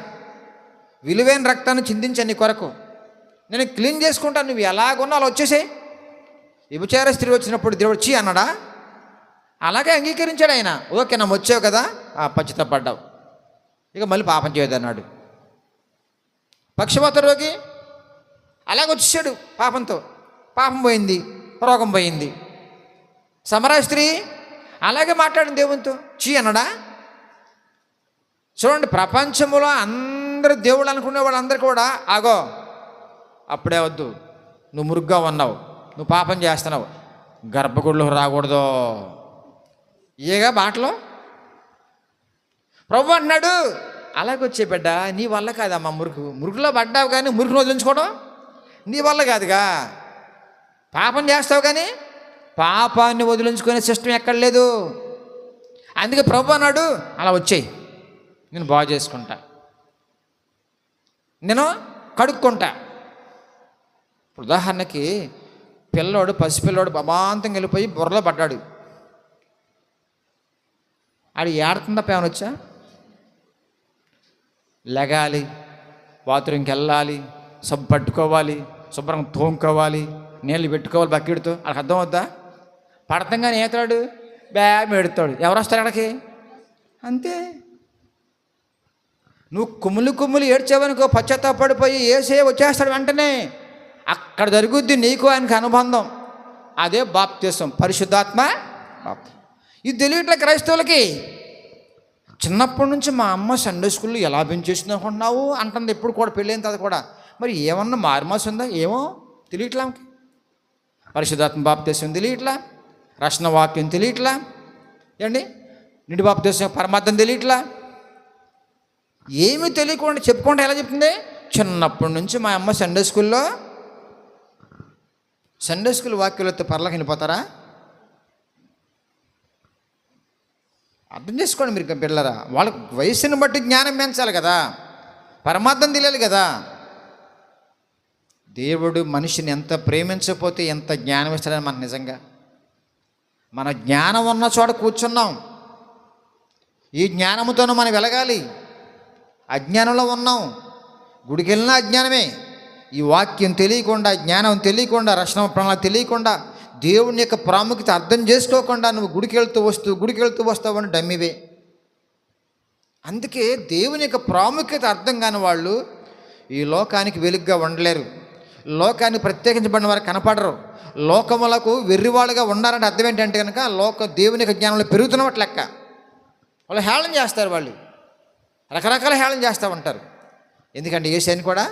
విలువైన రక్తాన్ని చిందించా నీ కొరకు, నేను క్లీన్ చేసుకుంటాను, నువ్వు ఎలాగున్నా అలా వచ్చేసాయి. వ్యభిచార స్త్రీ వచ్చినప్పుడు దేవుడు చీ అన్నాడా? అలాగే అంగీకరించాడు ఆయన. ఓకే, నమ్మ వచ్చావు కదా, పశ్చాత్తాపడ్డావు, ఇక మళ్ళీ పాపం చేయొద్దన్నాడు. పక్షవాత రోగి అలాగే వచ్చేసాడు పాపంతో, పాపం పోయింది, రోగం పోయింది. సమరయ స్త్రీ అలాగే మాట్లాడింది దేవునితో, చీ అన్నాడా? చూడండి, ప్రపంచంలో అందరూ దేవుడు అనుకునే వాళ్ళందరూ కూడా ఆగో, అప్పుడే వద్దు, నువ్వు మురుగ్గా ఉన్నావు, నువ్వు పాపం చేస్తున్నావు, గర్భగుడిలో రాకూడదు, ఏగా బాటలో ప్రభు అంటున్నాడు. అలాగే వచ్చే బిడ్డ, నీ వల్ల కాదమ్మా మురుగులో పడ్డావు, కానీ మురుగును వదిలించుకోవడం నీ వల్ల కాదుగా. పాపం చేస్తావు కానీ పాపాన్ని వదిలించుకునే సిస్టమ్ ఎక్కడ లేదు. అందుకే ప్రభు అన్నాడు, అలా వచ్చేయి, నేను బాగు చేసుకుంటా, నేను కడుక్కుంటా. ఇప్పుడు ఉదాహరణకి పసిపిల్లోడు బమాంతం వెళ్ళిపోయి బుర్రలో పడ్డాడు. ఆడు ఏడుతుందా పేమని వచ్చా? లెగాలి, బాత్రూమ్కి వెళ్ళాలి, సబ్బు పట్టుకోవాలి, శుభ్రంగా తోముకోవాలి, నీళ్ళు పెట్టుకోవాలి బకెట్తో. అక్కడికి అర్థం అవుద్దా? పడతంగానే ఏతాడు, బ్యాగ్ ఎడుతాడు, ఎవరు వస్తారు అక్కడికి? అంతే. నువ్వు కుమ్ములు ఏడ్చావనుకో, పశ్చాత్తాపడిపోయి ఏసే వచ్చేస్తాడు వెంటనే. అక్కడ జరుగుద్ది నీకు ఆయనకు అనుబంధం. అదే బాప్తిసం, పరిశుద్ధాత్మ బాప్తి. ఇది తెలియట్లే క్రైస్తవులకి. చిన్నప్పటి నుంచి మా అమ్మ సండే స్కూల్లో ఎలా పెంచేసింది అనుకుంటున్నావు అంటుంది ఎప్పుడు కూడా, పెళ్ళైన తర్వాత కూడా. మరి ఏమన్నా మారుమాసు ఉందా? ఏమో తెలియట్లా. పరిశుద్ధాత్మ బాప్తిసం తెలియట్లా, రక్షణ వాక్యం తెలియట్లా, ఏండి నిండి బాప్తిసం పరమార్థం తెలియట్లా. ఏమీ తెలియకుండా చెప్పుకుంటే ఎలా చెప్తుంది? చిన్నప్పటి నుంచి మా అమ్మ సండే స్కూల్ వాక్యాలతో పర్లకు వెళ్ళిపోతారా? అర్థం చేసుకోండి మీరు పిల్లరా. వాళ్ళకి వయసుని బట్టి జ్ఞానం పెంచాలి కదా, పరమార్థం తెలియాలి కదా. దేవుడు మనిషిని ఎంత ప్రేమించకపోతే ఎంత జ్ఞానం ఇస్తాడని మనకు నిజంగా. మన జ్ఞానం ఉన్న చోట కూర్చున్నాం, ఈ జ్ఞానముతోనూ మనం వెలగాలి. అజ్ఞానంలో ఉన్నాం, గుడికి వెళ్ళినా అజ్ఞానమే. ఈ వాక్యం తెలియకుండా, జ్ఞానం తెలియకుండా, రక్షణ ప్రణాళిక తెలియకుండా, దేవుని యొక్క ప్రాముఖ్యత అర్థం చేసుకోకుండా నువ్వు గుడికి వెళ్తూ వస్తావు అని డమ్మివే. అందుకే దేవుని యొక్క ప్రాముఖ్యత అర్థం కాని వాళ్ళు ఈ లోకానికి వెలుగుగా ఉండలేరు, లోకానికి ప్రత్యేకించబడిన వారు కనపడరు. లోకములకు వెర్రివాళ్ళుగా ఉన్నారంటే అర్థం ఏంటంటే కనుక దేవుని యొక్క జ్ఞానంలో పెరుగుతున్నట్టు లెక్క. వాళ్ళు హేళన చేస్తారు, వాళ్ళు రకరకాల హేళన చేస్తూ ఉంటారు. ఎందుకంటే యేసుని కూడా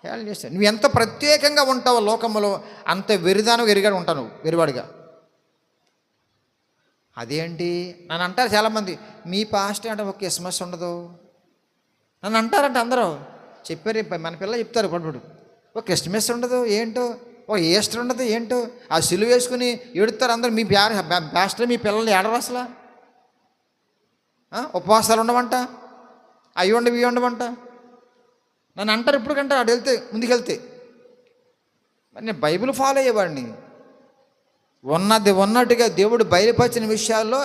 హేళన చేస్తాడు. నువ్వు ఎంత ప్రత్యేకంగా ఉంటావో లోకంలో అంత వెరిదాను వెరిగాడు ఉంటావు, వెరివాడిగా. అదేంటి నన్ను అంటారు చాలామంది, మీ పాస్ట్ అంటే ఒక క్రిస్మస్ ఉండదు నన్ను అంటారంట అందరూ. చెప్పారు, మన పిల్ల చెప్తారు పడుపుడు, ఒక క్రిస్మస్ ఉండదు ఏంటో, ఒక ఈస్టర్ ఉండదు ఏంటో, ఆ సిలువ వేసుకుని ఏడుతారు అందరూ. మీ పాస్టర్ మీ పిల్లల్ని ఏడరు అసలు, ఉపవాసాలు ఉండవంట, అవి ఉండవు ఇవి ఉండవంట నన్ను అంటారు. ఇప్పుడు కంటారు అటు వెళ్తే ముందుకెళ్తే. మరి నేను బైబిల్ ఫాలో అయ్యేవాడిని, ఉన్నట్టుగా దేవుడు బయలుపరిచిన విషయాల్లో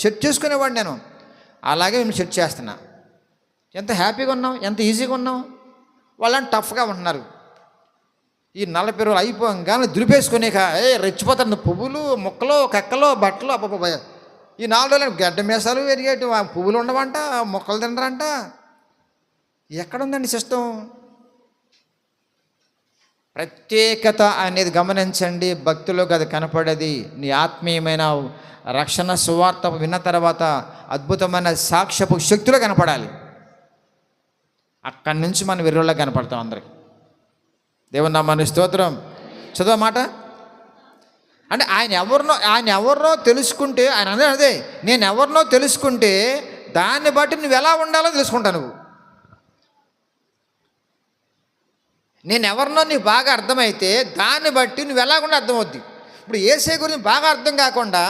సెట్ చేసుకునేవాడు నేను. అలాగే మేము సెట్ చేస్తున్నా. ఎంత హ్యాపీగా ఉన్నాం, ఎంత ఈజీగా ఉన్నాం. వాళ్ళని టఫ్గా ఉంటున్నారు. ఈ 40 రోజులు అయిపోగానే దులిపేసుకునేక రెచ్చిపోతారు. పువ్వులు, మొక్కలు, కక్కలు, బట్టలు, అబ్బా. ఈ 4 రోజులు గడ్డ మీసాలు పెరిగేటు, పువ్వులు ఉండవంట, మొక్కలు తినరంట. ఎక్కడుందండి సిస్టమ్? ప్రత్యేకత అనేది గమనించండి. భక్తిలో అది కనపడేది. నీ ఆత్మీయమైన రక్షణ సువార్త విన్న తర్వాత అద్భుతమైన సాక్ష్యపు శక్తిలో కనపడాలి. అక్కడి నుంచి మనం వెర్రోళ్ళ కనపడతాం అందరికి. దేవుని నామానికి స్తోత్రం. చదువు మాట. అంటే ఆయన ఎవరినో తెలుసుకుంటే, ఆయన అదే నేను ఎవరినో తెలుసుకుంటే దాన్ని బట్టి నువ్వు ఎలా ఉండాలో తెలుసుకుంటావు. నువ్వు నేను ఎవరినో నీకు బాగా అర్థమైతే దాన్ని బట్టి నువ్వు ఎలాగుండా అర్థమవుద్ది. ఇప్పుడు యేసే గురించి బాగా అర్థం కాకుండా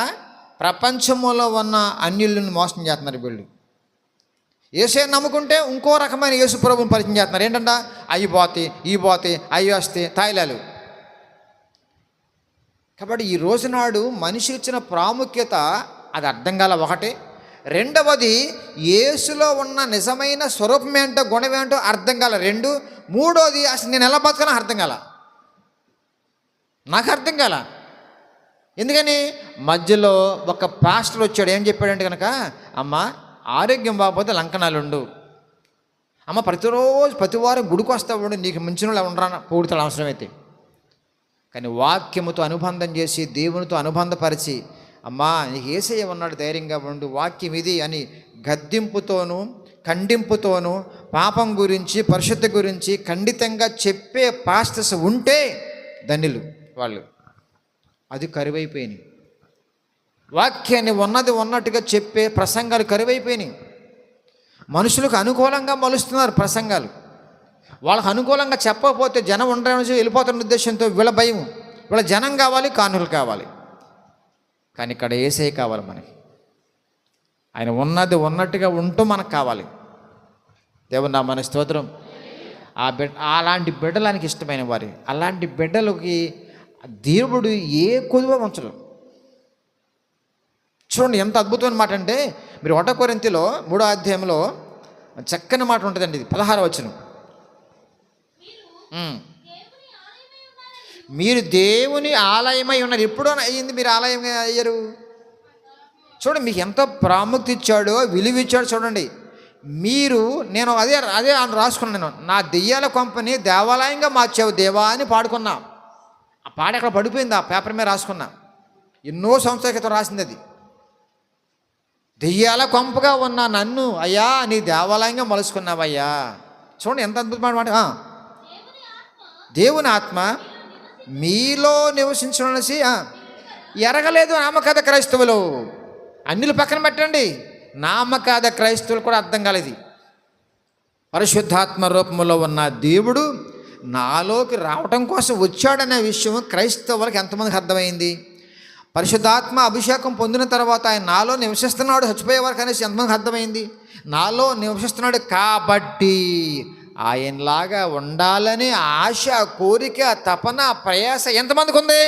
ప్రపంచంలో ఉన్న అన్యులను మోసం చేస్తున్నారు వీళ్ళు. యేసే నమ్ముకుంటే ఇంకో రకమైన యేసు ప్రభువుని పరిచయం చేస్తున్నారు. ఏంటంట, అవి పోతే ఈ పోతే అవి వస్తే తాయిలాలు. కాబట్టి ఈ రోజునాడు మనిషి ఇచ్చిన ప్రాముఖ్యత అది అర్థం కాల ఒకటి. రెండవది, యేసులో ఉన్న నిజమైన స్వరూపం ఏంటో గుణం ఏంటో అర్థం కాల రెండు. మూడోది, అసలు నేను ఎలా బతకాలో అర్థం కాల, నాకు అర్థం కాల. ఎందుకని మధ్యలో ఒక పాస్టర్ వచ్చాడు. ఏం చెప్పాడంటే కనుక, అమ్మ ఆరోగ్యం బాగోపోతే లంకనాలుండు, అమ్మ ప్రతి వారం గుడికి వస్తావు, నీకు మించిన వాళ్ళు ఉండరా పొగుడుతాడు అవసరమైతే. కానీ వాక్యముతో అనుబంధం చేసి దేవునితో అనుబంధపరిచి, అమ్మా నీకు యేసయ్య ఉన్నాడు ధైర్యంగా ఉండు, వాక్యం ఇది అని గద్దింపుతోనూ ఖండింపుతోనూ పాపం గురించి పరిశుద్ధ గురించి ఖండితంగా చెప్పే పాస్టర్స్ ఉంటే ధన్యులు వాళ్ళు. అది కరువైపోయినాయి. వాక్యాన్ని ఉన్నట్టుగా చెప్పే ప్రసంగాలు కరువైపోయినాయి. మనుషులకు అనుకూలంగా మలుస్తున్నారు ప్రసంగాలు. వాళ్ళకు అనుకూలంగా చెప్పకపోతే జనం ఉండడం వెళ్ళిపోతున్న ఉద్దేశంతో వీళ్ళ భయం, వీళ్ళ జనం కావాలి, కానుకలు కావాలి. కానీ ఇక్కడ యేసయ్య కావాలి మనకి. ఆయన ఉన్నట్టుగా ఉంటూ మనకు కావాలి. దేవుని నామమున స్తోత్రం. అలాంటి బిడ్డలు ఆయనకి ఇష్టమైన వారి. అలాంటి బిడ్డలకి దేవుడు ఏ కొదువ ఉంచడు. చూడండి ఎంత అద్భుతమైన మాట అంటే, మీరు 1 కొరింథీలో 3వ అధ్యాయంలో చక్కని మాట ఉంటుందండి. ఇది 16వ వచనం. మీరు దేవుని ఆలయమై ఉన్నారు. ఎప్పుడో అయ్యింది మీరు ఆలయం అయ్యారు. చూడండి మీకు ఎంత ప్రాముఖ్యత ఇచ్చాడో, విలువ ఇచ్చాడో చూడండి. నేను అదే రాసుకున్నాను. నా దెయ్యాల కొంపని దేవాలయంగా మార్చావు దేవా అని పాడుకున్నా. ఆ పాట అక్కడ పడిపోయింది, ఆ పేపర్ మీద రాసుకున్నా. ఎన్నో సంవత్సరాల క్రితం రాసింది అది. దెయ్యాల కొంపగా ఉన్న నన్ను అయ్యా నీ దేవాలయంగా మలుచుకున్నావయ్యా. చూడండి ఎంత అద్భుతమైన మాట. దేవుని ఆత్మ మీలో నివసించనేసి ఎరగలేదు నామకాద క్రైస్తవులు. అన్నిలు పక్కన పెట్టండి, నామకాద క్రైస్తవులు కూడా అర్థం కాలేదు. పరిశుద్ధాత్మ రూపంలో ఉన్న దేవుడు నాలోకి రావటం కోసం వచ్చాడనే విషయం క్రైస్తవులకు ఎంతమందికి అర్థమైంది? పరిశుద్ధాత్మ అభిషేకం పొందిన తర్వాత ఆయన నాలో నివసిస్తున్నాడు, చచ్చిపోయే వరకు అనేసి ఎంతమందికి అర్థమైంది? నాలో నివసిస్తున్నాడు కాబట్టి ఆయనలాగా ఉండాలని ఆశ, కోరిక, తపన, ప్రయాస ఎంతమందికి ఉంది?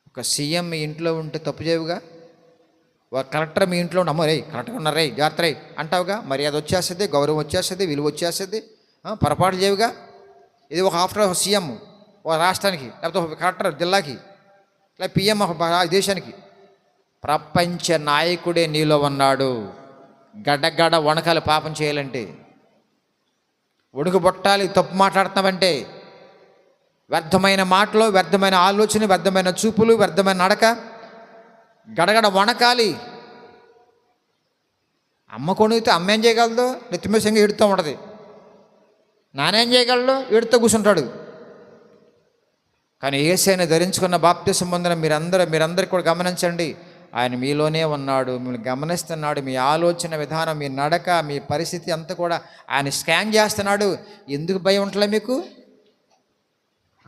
ఒక సీఎం మీ ఇంట్లో ఉంటే తప్పు చేయవుగా, ఒక కలెక్టర్ మీ ఇంట్లో అమ్మో రే కరెక్ట్గా ఉన్నారు రే జాగ్రత్త రే అంటావుగా, మర్యాద వచ్చేస్తుంది, గౌరవం వచ్చేస్తుంది, విలువ వచ్చేస్తుంది, పొరపాటు చేయవుగా. ఇది ఒక ఆఫ్టర్ సీఎం ఒక రాష్ట్రానికి, లేకపోతే ఒక కలెక్టర్ జిల్లాకి, లేకపోతే పిఎం ఒక దేశానికి. ప్రపంచ నాయకుడే నీలో ఉన్నాడు. గడ్డగడ్డ వణకాలి పాపం చేయాలంటే, వణుకు బొట్టాలి తప్పు మాట్లాడుతున్నావంటే. వ్యర్థమైన మాటలు, వ్యర్థమైన ఆలోచన, వ్యర్థమైన చూపులు, వ్యర్థమైన నడక, గడగడ వణకాలి. అమ్మ కొనిగితే అమ్మ ఏం చేయగలదు? నెత్తిమీసంగా ఏడుతూ ఉంటుంది. నానేం చేయగలడు? ఏడుతూ కూర్చుంటాడు. కానీ యేసయ్యను ధరించుకున్న బాప్తిసం పొందిన మీరందరూ కూడా గమనించండి, ఆయన మీలోనే ఉన్నాడు, మిమ్మల్ని గమనిస్తున్నాడు. మీ ఆలోచన విధానం, మీ నడక, మీ పరిస్థితి అంతా కూడా ఆయన స్కాన్ చేస్తున్నాడు. ఎందుకు భయం ఉంటలే మీకు?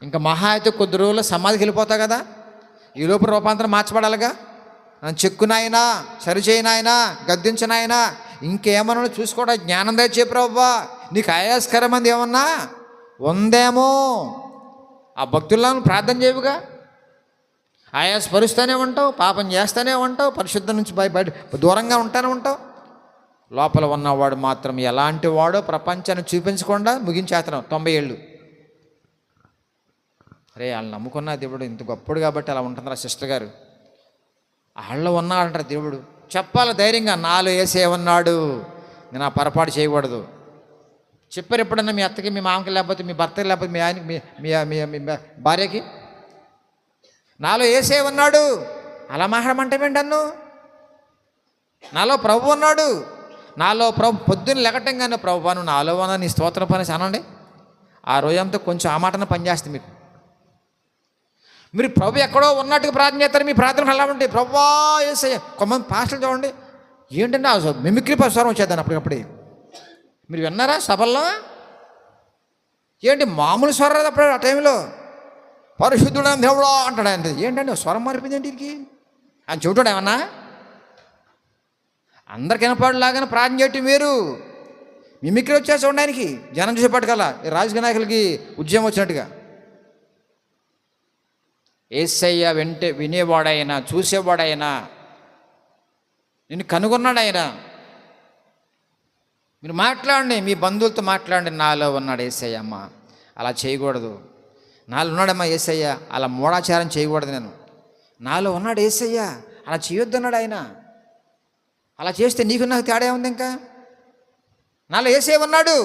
ఇంకా మహా అయితే కొద్ది రోజుల్లో సమాధికి వెళ్ళిపోతావు కదా, ఈ లోపు రూపాంతరం మార్చబడాలిగా. చెక్కునైనా సరిచేయనాయనా, గద్దించినాయనా, ఇంకేమన్నా చూసుకోవడం జ్ఞానం దయచే ప్రభువా, నీకు ఆయాస్కరమంది ఏమన్నా ఉందేమో ఆ భక్తులను ప్రార్థన చేయవుగా. ఆయాసపరుస్తూనే ఉంటావు, పాపం చేస్తూనే ఉంటావు, పరిశుద్ధం నుంచి బయట దూరంగా ఉంటానే ఉంటావు. లోపల ఉన్నవాడు మాత్రం ఎలాంటి వాడో ప్రపంచాన్ని చూపించకుండా ముగించేస్తున్నావు 90 ఏళ్ళు. అరే వాళ్ళు నమ్ముకున్న దేవుడు ఇంత గొప్పడు కాబట్టి అలా ఉంటుందిరా సిస్టర్ గారు, వాళ్ళు ఉన్నాడంటారు దేవుడు. చెప్పాలి ధైర్యంగా, నాలో యేసయ్య ఉన్నాడు, నేను ఆ పొరపాటు చేయకూడదు. చెప్పారు ఎప్పుడన్నా మీ అత్తకి, మీ మామకి, లేకపోతే మీ భర్తకి, లేకపోతే మీ ఆయనకి, మీ భార్యకి, నాలో యేసయ్య ఉన్నాడు అలా మాట్లాడమంటావేంటి? అన్ను నాలో ప్రభు ఉన్నాడు, నాలో ప్రభు. పొద్దున్న లెగటంగానే ప్రభు నువ్వు నాలో ఉన్నా నీ స్తోత్రం పని అనండి. ఆ రోజంతా కొంచెం ఆ మాటన పనిచేస్తుంది మీకు. మీరు ప్రభు ఎక్కడో ఉన్నట్టుగా ప్రార్థన చేస్తారు. మీ ప్రార్థనలు అలా ఉంటాయి. ప్రభువా యేసయ్య. కొంతమంది పాస్టర్లు చూడండి, ఏంటంటే ఆ మిమిక్రీ స్వరం వచ్చేద్దాను అప్పటికప్పుడే. మీరు విన్నారా సభల్లో? ఏంటి మామూలు స్వరం రాదు అప్పుడు ఆ టైంలో. పరిశుద్ధుడు దేవుడా అంటాడు ఆయన. ఏంటంటే స్వరం మారిపోయింది ఏంటి వీరికి? ఆయన చెబుతాడు ఏమన్నా? అందరికి వినపడలాగానే ప్రార్థన చేయటం వేరు, మిమిక్రీ వచ్చేసి ఉండడానికి జనం చూసేపట్టుకల్లా రాజకీయ నాయకులకి ఉద్యమం వచ్చినట్టుగా. యేసయ్య వినేవాడైనా చూసేవాడైనా నిన్ను కనుగొన్నాడు ఆయన. మీరు మాట్లాడండి, మీ బంధువులతో మాట్లాడండి, నాలో ఉన్నాడు యేసయ్య. అమ్మ అలా చేయకూడదు. నాలో ఉన్నాడమ్మా యేసయ్య, అలా మూఢాచారం చేయకూడదు. నేను నాలో ఉన్నాడు యేసయ్య, అలా చేయొద్దన్నాడు ఆయన. అలా చేస్తే నీకు నాకు తేడా ఉంది? ఇంకా నాలో యేసయ్య ఉన్నాడు.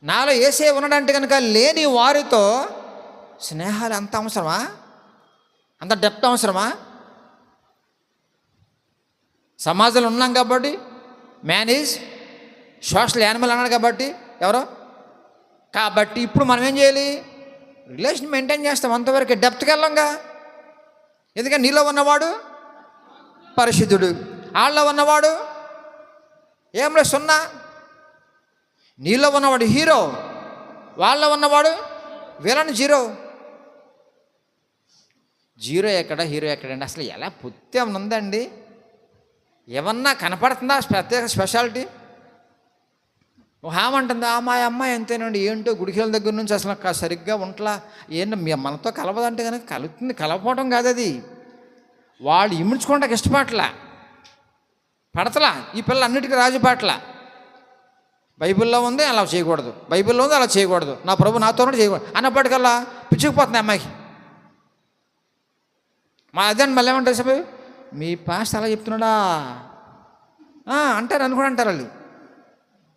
నాలో యేసయ్య ఉన్నాడంటే కనుక లేని వారితో స్నేహాలు అంత అవసరమా? అంత డెప్త్ అవసరమా? సమాజంలో ఉన్నాం కాబట్టి, మ్యాన్ ఈజ్ సోషల్ యానిమల్ అన్నాడు కాబట్టి ఎవరో. కాబట్టి ఇప్పుడు మనం ఏం చేయాలి? రిలేషన్ మెయింటైన్ చేస్తాం, అంతవరకు డెప్త్కి వెళ్ళంగా. ఎందుకంటే నీలో ఉన్నవాడు పరిశుద్ధుడు, వాళ్ళలో ఉన్నవాడు ఏం లేదు, సున్నా. నీలో ఉన్నవాడు హీరో, వాళ్ళలో ఉన్నవాడు విలన్, జీరో. జీరో ఎక్కడ, హీరో ఎక్కడండి? అసలు ఎలా పుత్తి ఏమన్నా ఉందండి? ఏమన్నా కనపడుతుందా ప్రత్యేక స్పెషాలిటీ? హామంటుంది మా అమ్మాయి అంతేనండి, ఏంటో గుడికెళ్ళ దగ్గర నుంచి అసలు సరిగ్గా ఉంటలా, ఏంటో మనతో కలవదంటే కనుక కలుగుతుంది. కలవపోవడం కాదు అది, వాళ్ళు ఇముడ్చుకోవడానికి ఇష్టపడలా, పడతలా. ఈ పిల్ల అన్నిటికీ రాజుపాట్ల. బైబిల్లో ఉంది అలా చేయకూడదు, బైబిల్లో ఉంది అలా చేయకూడదు, నా ప్రభు నాతో చేయకూడదు అన్నప్పటికల్లా పిచ్చుకుపోతుంది అమ్మాయికి. మా అదే మళ్ళీ ఏమంటారు చెప్పి, మీ పాస్ట్ అలా చెప్తున్నాడా అంటారు. అనుకుని అంటారు వాళ్ళు,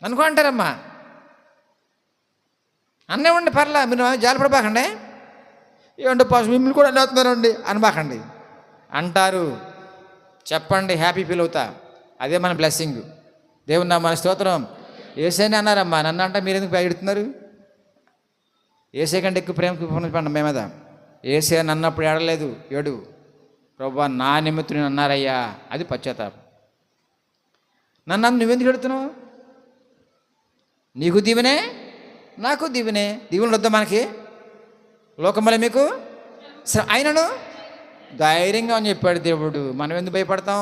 అనుకో అంటారమ్మా. అన్నేమండి పర్లా, మీరు జాలిపడబాకండి. ఏమంటే పాస్ మిమ్మల్ని కూడా అనేస్తున్నారండి అనబాకండి అంటారు. చెప్పండి, హ్యాపీ ఫీల్ అవుతా. అదే మన బ్లెస్సింగ్. దేవుని నా మన స్తోత్రం. ఏసైనా అన్నారమ్మా, నన్ను అంటే మీరు ఎందుకు ఎడుతున్నారు? ఏసై కంటే ఎక్కువ ప్రేమ పండి మేము మీద. ఏసై నన్నప్పుడు ఏడలేదు, ఏడు. ప్రభా నా నిమిత్తం నేను అన్నారయ్యా, అది పశ్చాత్తాపం. నన్ను నువ్వెందుకు ఎడుతున్నావు? నీకు దీవెనే, నాకు దీవెనే. దీవెనలు వద్దా మనకి? లోకమల మీకు ఆయనను ధైర్యంగా అని చెప్పాడు దేవుడు. మనం ఎందుకు భయపడతాం?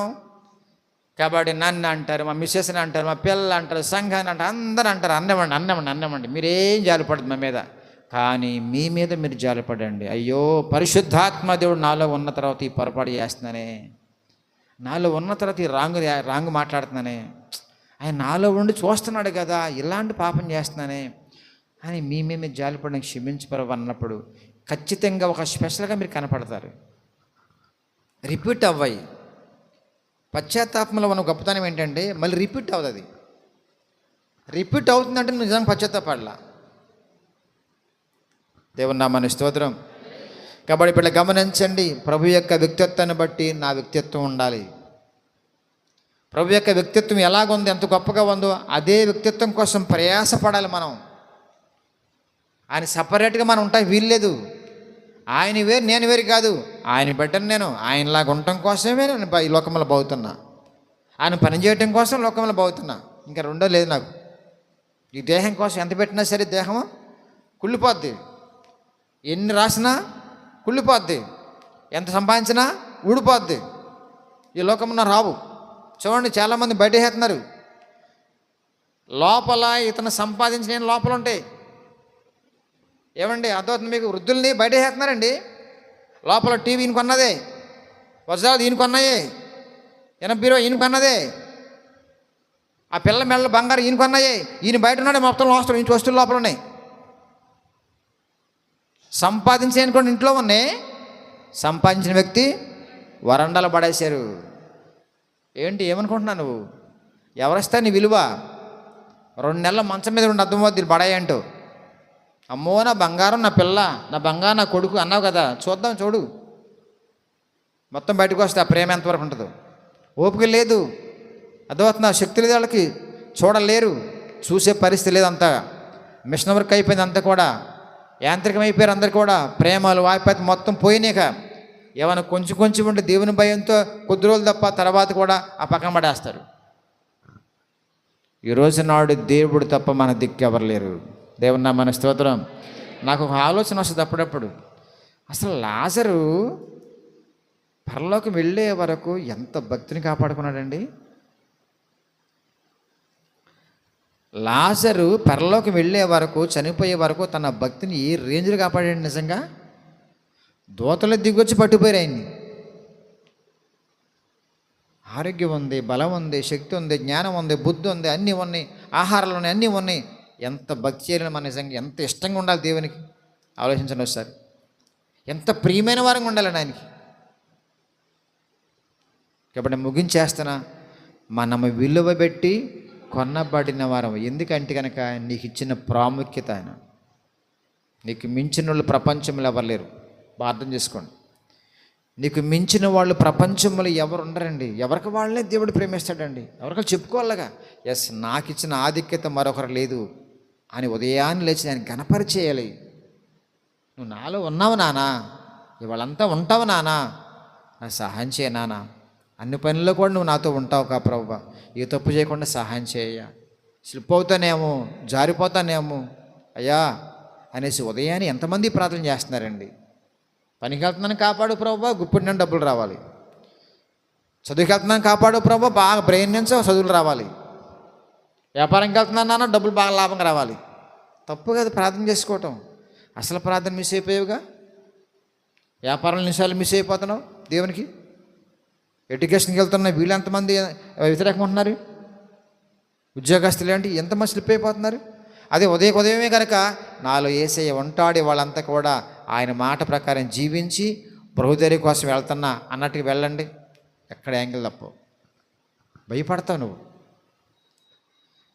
కాబట్టి నన్ను అంటారు, మా మిస్సెస్ని అంటారు, మా పిల్లలు అంటారు, సంఘాన్ని అంటారు, అందరూ అంటారు. అన్నమండి మీరేం జాలిపడదు మా మీద, కానీ మీ మీద మీరు జాలిపడండి. అయ్యో పరిశుద్ధాత్మ దేవుడు నాలో ఉన్న తర్వాత ఈ పొరపాటు చేస్తున్నానే, నాలో ఉన్న తర్వాత ఈ రాంగు మాట్లాడుతున్నానే, ఆయన నాలో ఉండి చూస్తున్నాడు కదా, ఇలాంటి పాపం చేస్తున్నానే అని మీ మీద జాలిపడడానికి క్షమించపరవు అన్నప్పుడు ఖచ్చితంగా ఒక స్పెషల్గా మీరు కనపడతారు. రిపీట్ అవ్వాయి. పశ్చాత్తాపంలో ఉన్న గొప్పతనం ఏంటంటే మళ్ళీ రిపీట్ అవ్వదు. అది రిపీట్ అవుతుందంటే నిజంగా పశ్చాత్తాపడలా. దేవుని నామమున స్తోత్రం. కాబట్టి ఇప్పుడు గమనించండి, ప్రభు యొక్క వ్యక్తిత్వాన్ని బట్టి నా వ్యక్తిత్వం ఉండాలి. ప్రభు యొక్క వ్యక్తిత్వం ఎలాగుంది, ఎంత గొప్పగా ఉందో అదే వ్యక్తిత్వం కోసం ప్రయాసపడాలి మనం. ఆయన సపరేట్గా మనం ఉంటాయి వీల్లేదు. ఆయన వేరు, నేను వేరు కాదు. ఆయన బిడ్డను నేను. ఆయనలాగా ఉండటం కోసమే నేను ఈ లోకంలో బాగుతున్నా, ఆయన పనిచేయటం కోసం లోకంలో బాగుతున్నా. ఇంకా రెండో లేదు నాకు. ఈ దేహం కోసం ఎంత పెట్టినా సరే దేహము కుళ్ళిపోద్ది, ఎన్ని రాసినా కుళ్ళిపోద్ది, ఎంత సంపాదించినా ఊడిపోద్ది. ఈ లోకంలో రావు. చూడండి, చాలామంది బయట వేస్తున్నారు. లోపల ఇతను సంపాదించిన లోపల ఉంటాయి. ఏమండి అర్థమవుతుంది మీకు? వృద్ధుల్ని బయట వేస్తున్నారండి. లోపల టీవీ ఈయన కొన్నదే, వజ్రాలు ఈయన కొన్నాయే, బీరో ఈయన కొన్నదే, ఆ పిల్లల మెడల బంగారు ఈయన కొన్నాయే. ఈయన బయట ఉన్నాడే మొత్తం లోపల, ఈయన వస్తువులు లోపల ఉన్నాయి. సంపాదించే కూడా ఇంట్లో ఉన్నాయి, సంపాదించిన వ్యక్తి వరండాలో పడేశారు. ఏంటి ఏమనుకుంటున్నావు నువ్వు? ఎవరిస్తా నీ విలువ? 2 నెలల మంచం మీద ఉండి అర్థమవుద్ది బడాయంటూ. అమ్మో నా బంగారం, నా పిల్ల, నా బంగారం, నా కొడుకు అన్నావు కదా, చూద్దాం చూడు. మొత్తం బయటకు వస్తే ఆ ప్రేమ ఎంతవరకు ఉంటుందో. ఓపిక లేదు, అర్థమవుతుందా? శక్తి లేదు వాళ్ళకి, చూడలేరు, చూసే పరిస్థితి లేదు. అంతా మిషన్ వర్క్ అయిపోయింది అంతా కూడా. యాంత్రికమైపోయారు అందరు కూడా. ప్రేమలు వాయిపతి మొత్తం పోయినాక ఏమైనా కొంచెం కొంచెం ఉంటే దేవుని భయంతో కొద్ది రోజులు తప్ప తర్వాత కూడా ఆ పక్కన పడేస్తారు. ఈరోజు నాడు దేవుడు తప్ప మన దిక్కు ఎవరు లేరు. దేవుని నామమున స్తోత్రం. నాకు ఒక ఆలోచన వస్తుంది అప్పుడప్పుడు, అసలు లాజరు పరలోకం వెళ్ళే వరకు ఎంత భక్తిని కాపాడుకున్నాడండి. లాజరు పరలోకం వెళ్ళే వరకు, చనిపోయే వరకు తన భక్తిని ఏ రేంజ్లో కాపాడాడు నిజంగా. దూతలు దిగొచ్చి పట్టుపోయారు ఆయన్ని. ఆరోగ్యం ఉంది, బలం ఉంది, శక్తి ఉంది, జ్ఞానం ఉంది, బుద్ధి ఉంది, అన్నీ ఉన్నాయి, ఆహారాలు ఉన్నాయి, అన్నీ ఉన్నాయి. ఎంత భక్తి చేయాలని మన నిజంగా ఎంత ఇష్టంగా ఉండాలి దేవునికి. ఆలోచించండి ఒకసారి. ఎంత ప్రియమైన వారంగా ఉండాలని ఆయనకి. కాబట్టి ముగించేస్తున్నా, మనము విలువ పెట్టి కొనబడిన వారం. ఎందుకంటే కనుక నీకు ఇచ్చిన ప్రాముఖ్యత ఆయన. నీకు మించిన వాళ్ళు ప్రపంచంలో ఎవరు లేరు. బాగా అర్థం చేసుకోండి. నీకు మించిన వాళ్ళు ప్రపంచంలో ఎవరు ఉండరండి. ఎవరికి వాళ్ళనే దేవుడు ప్రేమిస్తాడండి. ఎవరికైనా చెప్పుకోవాలగా, ఎస్ నాకు ఇచ్చిన ఆధిక్యత మరొకరు లేదు అని ఉదయాన్నే లేచి నేను ఘనపరిచేయాలి. నువ్వు నాలో ఉన్నావు నానా, ఇవాళంతా ఉంటావు నానా, నాకు సహాయం చేయ నానా. అన్ని పనుల్లో కూడా నువ్వు నాతో ఉంటావు కా ప్రభువా, ఏ తప్పు చేయకుండా సహాయం చేయ. స్లిప్ అవుతానేమో, జారిపోతానేమో అయ్యా అనేసి ఉదయాన్నే ఎంతమంది ప్రార్థన చేస్తున్నారండి. పనికి వెళ్తున్నాను కాపాడు ప్రభువా, గుప్పిడి నుండి డబ్బులు రావాలి. చదువుకి వెళ్తున్నాను కాపాడు ప్రభువా, బాగా బ్రెయిన్ నుంచి చదువులు రావాలి. వ్యాపారంకి వెళ్తున్నాను నాన్న, డబ్బులు బాగా లాభంగా రావాలి. తప్పు కదా ప్రార్థన చేసుకోవటం. అసలు ప్రార్థన మిస్ అయిపోయావుగా. వ్యాపారం నిమిషాలు మిస్ అయిపోతున్నావు దేవునికి. ఎడ్యుకేషన్కి వెళ్తున్నా వీళ్ళు ఎంతమంది వ్యతిరేకంగా ఉంటున్నారు. ఉద్యోగస్తులు ఏంటి ఎంతమంది స్లిప్ అయిపోతున్నారు. అదే ఉదయమే కనుక నాలో యేసయ్య ఉంటాడు, వాళ్ళంతా కూడా ఆయన మాట ప్రకారం జీవించి బహుధైర్య కోసం వెళ్తున్నా అన్నట్టుగా వెళ్ళండి. ఎక్కడ యాంగిల్ తప్పు, భయపడతావు నువ్వు.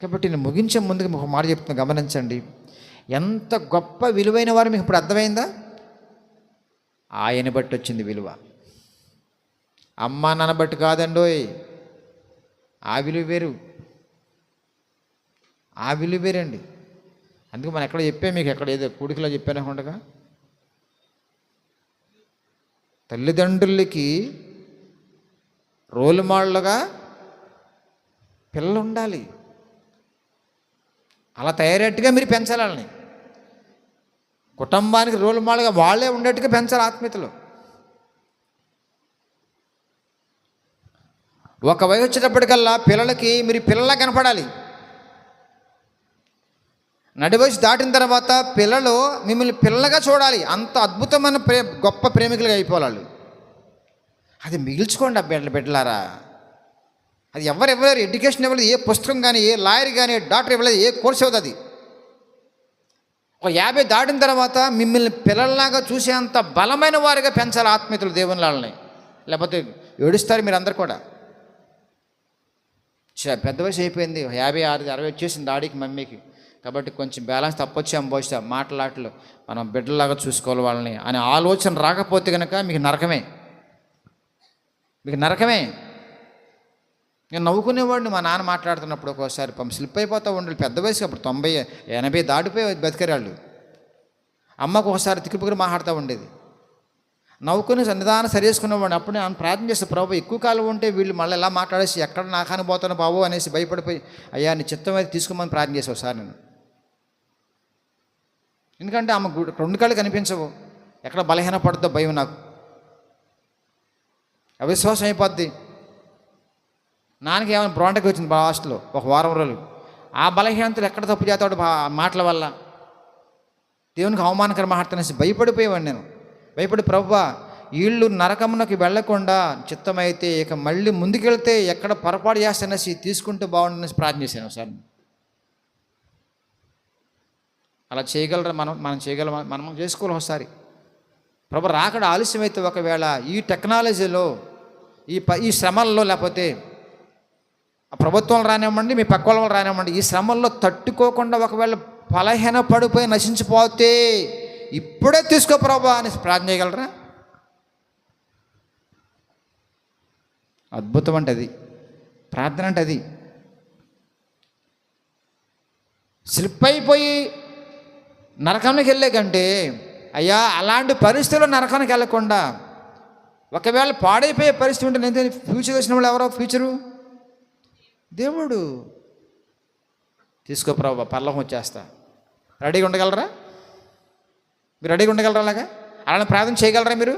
కాబట్టి నేను ముగించే ముందుకు ఒక మాట చెప్తున్నా, గమనించండి. ఎంత గొప్ప విలువైన వారు మీకు ఇప్పుడు అర్థమైందా. ఆయన బట్టి వచ్చింది విలువ, అమ్మా నాన్న బట్టి కాదండోయ్. ఆ విలువ వేరు, ఆ విలువ వేరండి. అందుకు మనం ఎక్కడ చెప్పాం మీకు, ఎక్కడ ఏదో కూడికలో చెప్పానకుండా, తల్లిదండ్రులకి రోల్ మోడల్గా పిల్లలు ఉండాలి. అలా తయారయ్యేట్టుగా మీరు పెంచాలని, కుటుంబానికి రోల్ మోడల్గా వాళ్ళే ఉండేట్టుగా పెంచాలి ఆత్మీయతలో. ఒక వయసు వచ్చేటప్పటికల్లా పిల్లలకి మీరు పిల్లలా కనపడాలి. నడి వయసు దాటిన తర్వాత పిల్లలు మిమ్మల్ని పిల్లగా చూడాలి. అంత అద్భుతమైన గొప్ప ప్రేమికులుగా అయిపోవాలి. అది మిగిల్చుకోండి బిడ్డలారా. అది ఎవరెవరు ఎడ్యుకేషన్ ఇవ్వలేదు, ఏ పుస్తకం కానీ, ఏ లాయర్ కానీ, డాక్టర్ ఇవ్వలేదు, ఏ కోర్స్ ఇవ్వదు. అది ఒక 50 దాటిన తర్వాత మిమ్మల్ని పిల్లల్లాగా చూసేంత బలమైన వారిగా పెంచాలి ఆత్మీయతలు దేవుని వాళ్ళని. లేకపోతే ఏడుస్తారు మీరు అందరు కూడా. పెద్ద వయసు అయిపోయింది, 56, 60 వచ్చేసింది డాడీకి మమ్మీకి. కాబట్టి కొంచెం బ్యాలెన్స్ తప్పొచ్చాం బహుశా మాటలాటలు, మనం బిడ్డలాగా చూసుకోవాలి వాళ్ళని అనే ఆలోచన రాకపోతే కనుక మీకు నరకమే, మీకు నరకమే. నేను నవ్వుకునేవాడిని మా నాన్న మాట్లాడుతున్నప్పుడు. ఒక్కోసారి స్లిప్ అయిపోతూ ఉండాలి. పెద్ద వయసు అప్పుడు 90, 80 దాటిపోయి బతికేరాళ్ళు. అమ్మకు ఒకసారి తిక్కుపుకుని మాట్లాడుతూ ఉండేది. నవ్వుకుని నిదానం సరిచేసుకునేవాడిని. అప్పుడు నేను ప్రార్థన చేస్తే, ప్రభు ఎక్కువ కాలం ఉంటే వీళ్ళు మళ్ళీ ఎలా మాట్లాడేసి ఎక్కడ నాకాని పోతాను బాబు అనేసి భయపడిపోయి, అయ్యా నీ చిత్తం అయితే తీసుకోమని ప్రార్థన చేసావు సార్ నేను. ఎందుకంటే ఆమె 2 కళ్ళు కనిపించవు, ఎక్కడ బలహీన పడుతుందో భయం నాకు, అవిశ్వాసం అయిపోద్ది. నాన్నకి ఏమైనా బ్రాండకి వచ్చింది హాస్టల్లో ఒక వారం రోజులు. ఆ బలహీనతలు ఎక్కడ తప్పు చేస్తాడు మాటల వల్ల, దేవునికి అవమానకర మాట్లాడనేసి భయపడిపోయేవాడిని నేను. భయపడి ప్రభువా వీళ్ళు నరకమునకు వెళ్లకుండా చిత్తమైతే ఇక మళ్ళీ ముందుకెళ్తే ఎక్కడ పొరపాటు చేస్తానేసి తీసుకుంటూ బాగుండనేసి ప్రార్థన చేశాను సార్. అలా చేయగలరా మనం చేయగలం, మనం చేసుకోవాలి ఒకసారి. ప్రభు రాకడ ఆలస్యమైతే ఒకవేళ ఈ టెక్నాలజీలో ఈ శ్రమల్లో, లేకపోతే ప్రభుత్వం రానివ్వండి, మీ పక్క వాళ్ళు రానివ్వండి, ఈ శ్రమల్లో తట్టుకోకుండా ఒకవేళ బలహీన పడిపోయి నశించిపోతే ఇప్పుడే తీసుకో ప్రభు అని ప్రార్థన చేయగలరా? అద్భుతం అంటే అది, ప్రార్థన అంటే అది. స్లిప్ అయిపోయి నరకానికి వెళ్ళే కంటే అయ్యా అలాంటి పరిస్థితుల్లో నరకానికి వెళ్ళకుండా ఒకవేళ పాడైపోయే పరిస్థితి ఉంటే నేను ఫ్యూచర్ వచ్చిన వాళ్ళు ఎవరో ఫ్యూచరు దేవుడు. తీసుకో ప్రభు, పరలోకం వచ్చేస్తా. రెడీగా ఉండగలరా? మీరు రెడీగా ఉండగలరా? అలానే ప్రార్థన చేయగలరా మీరు?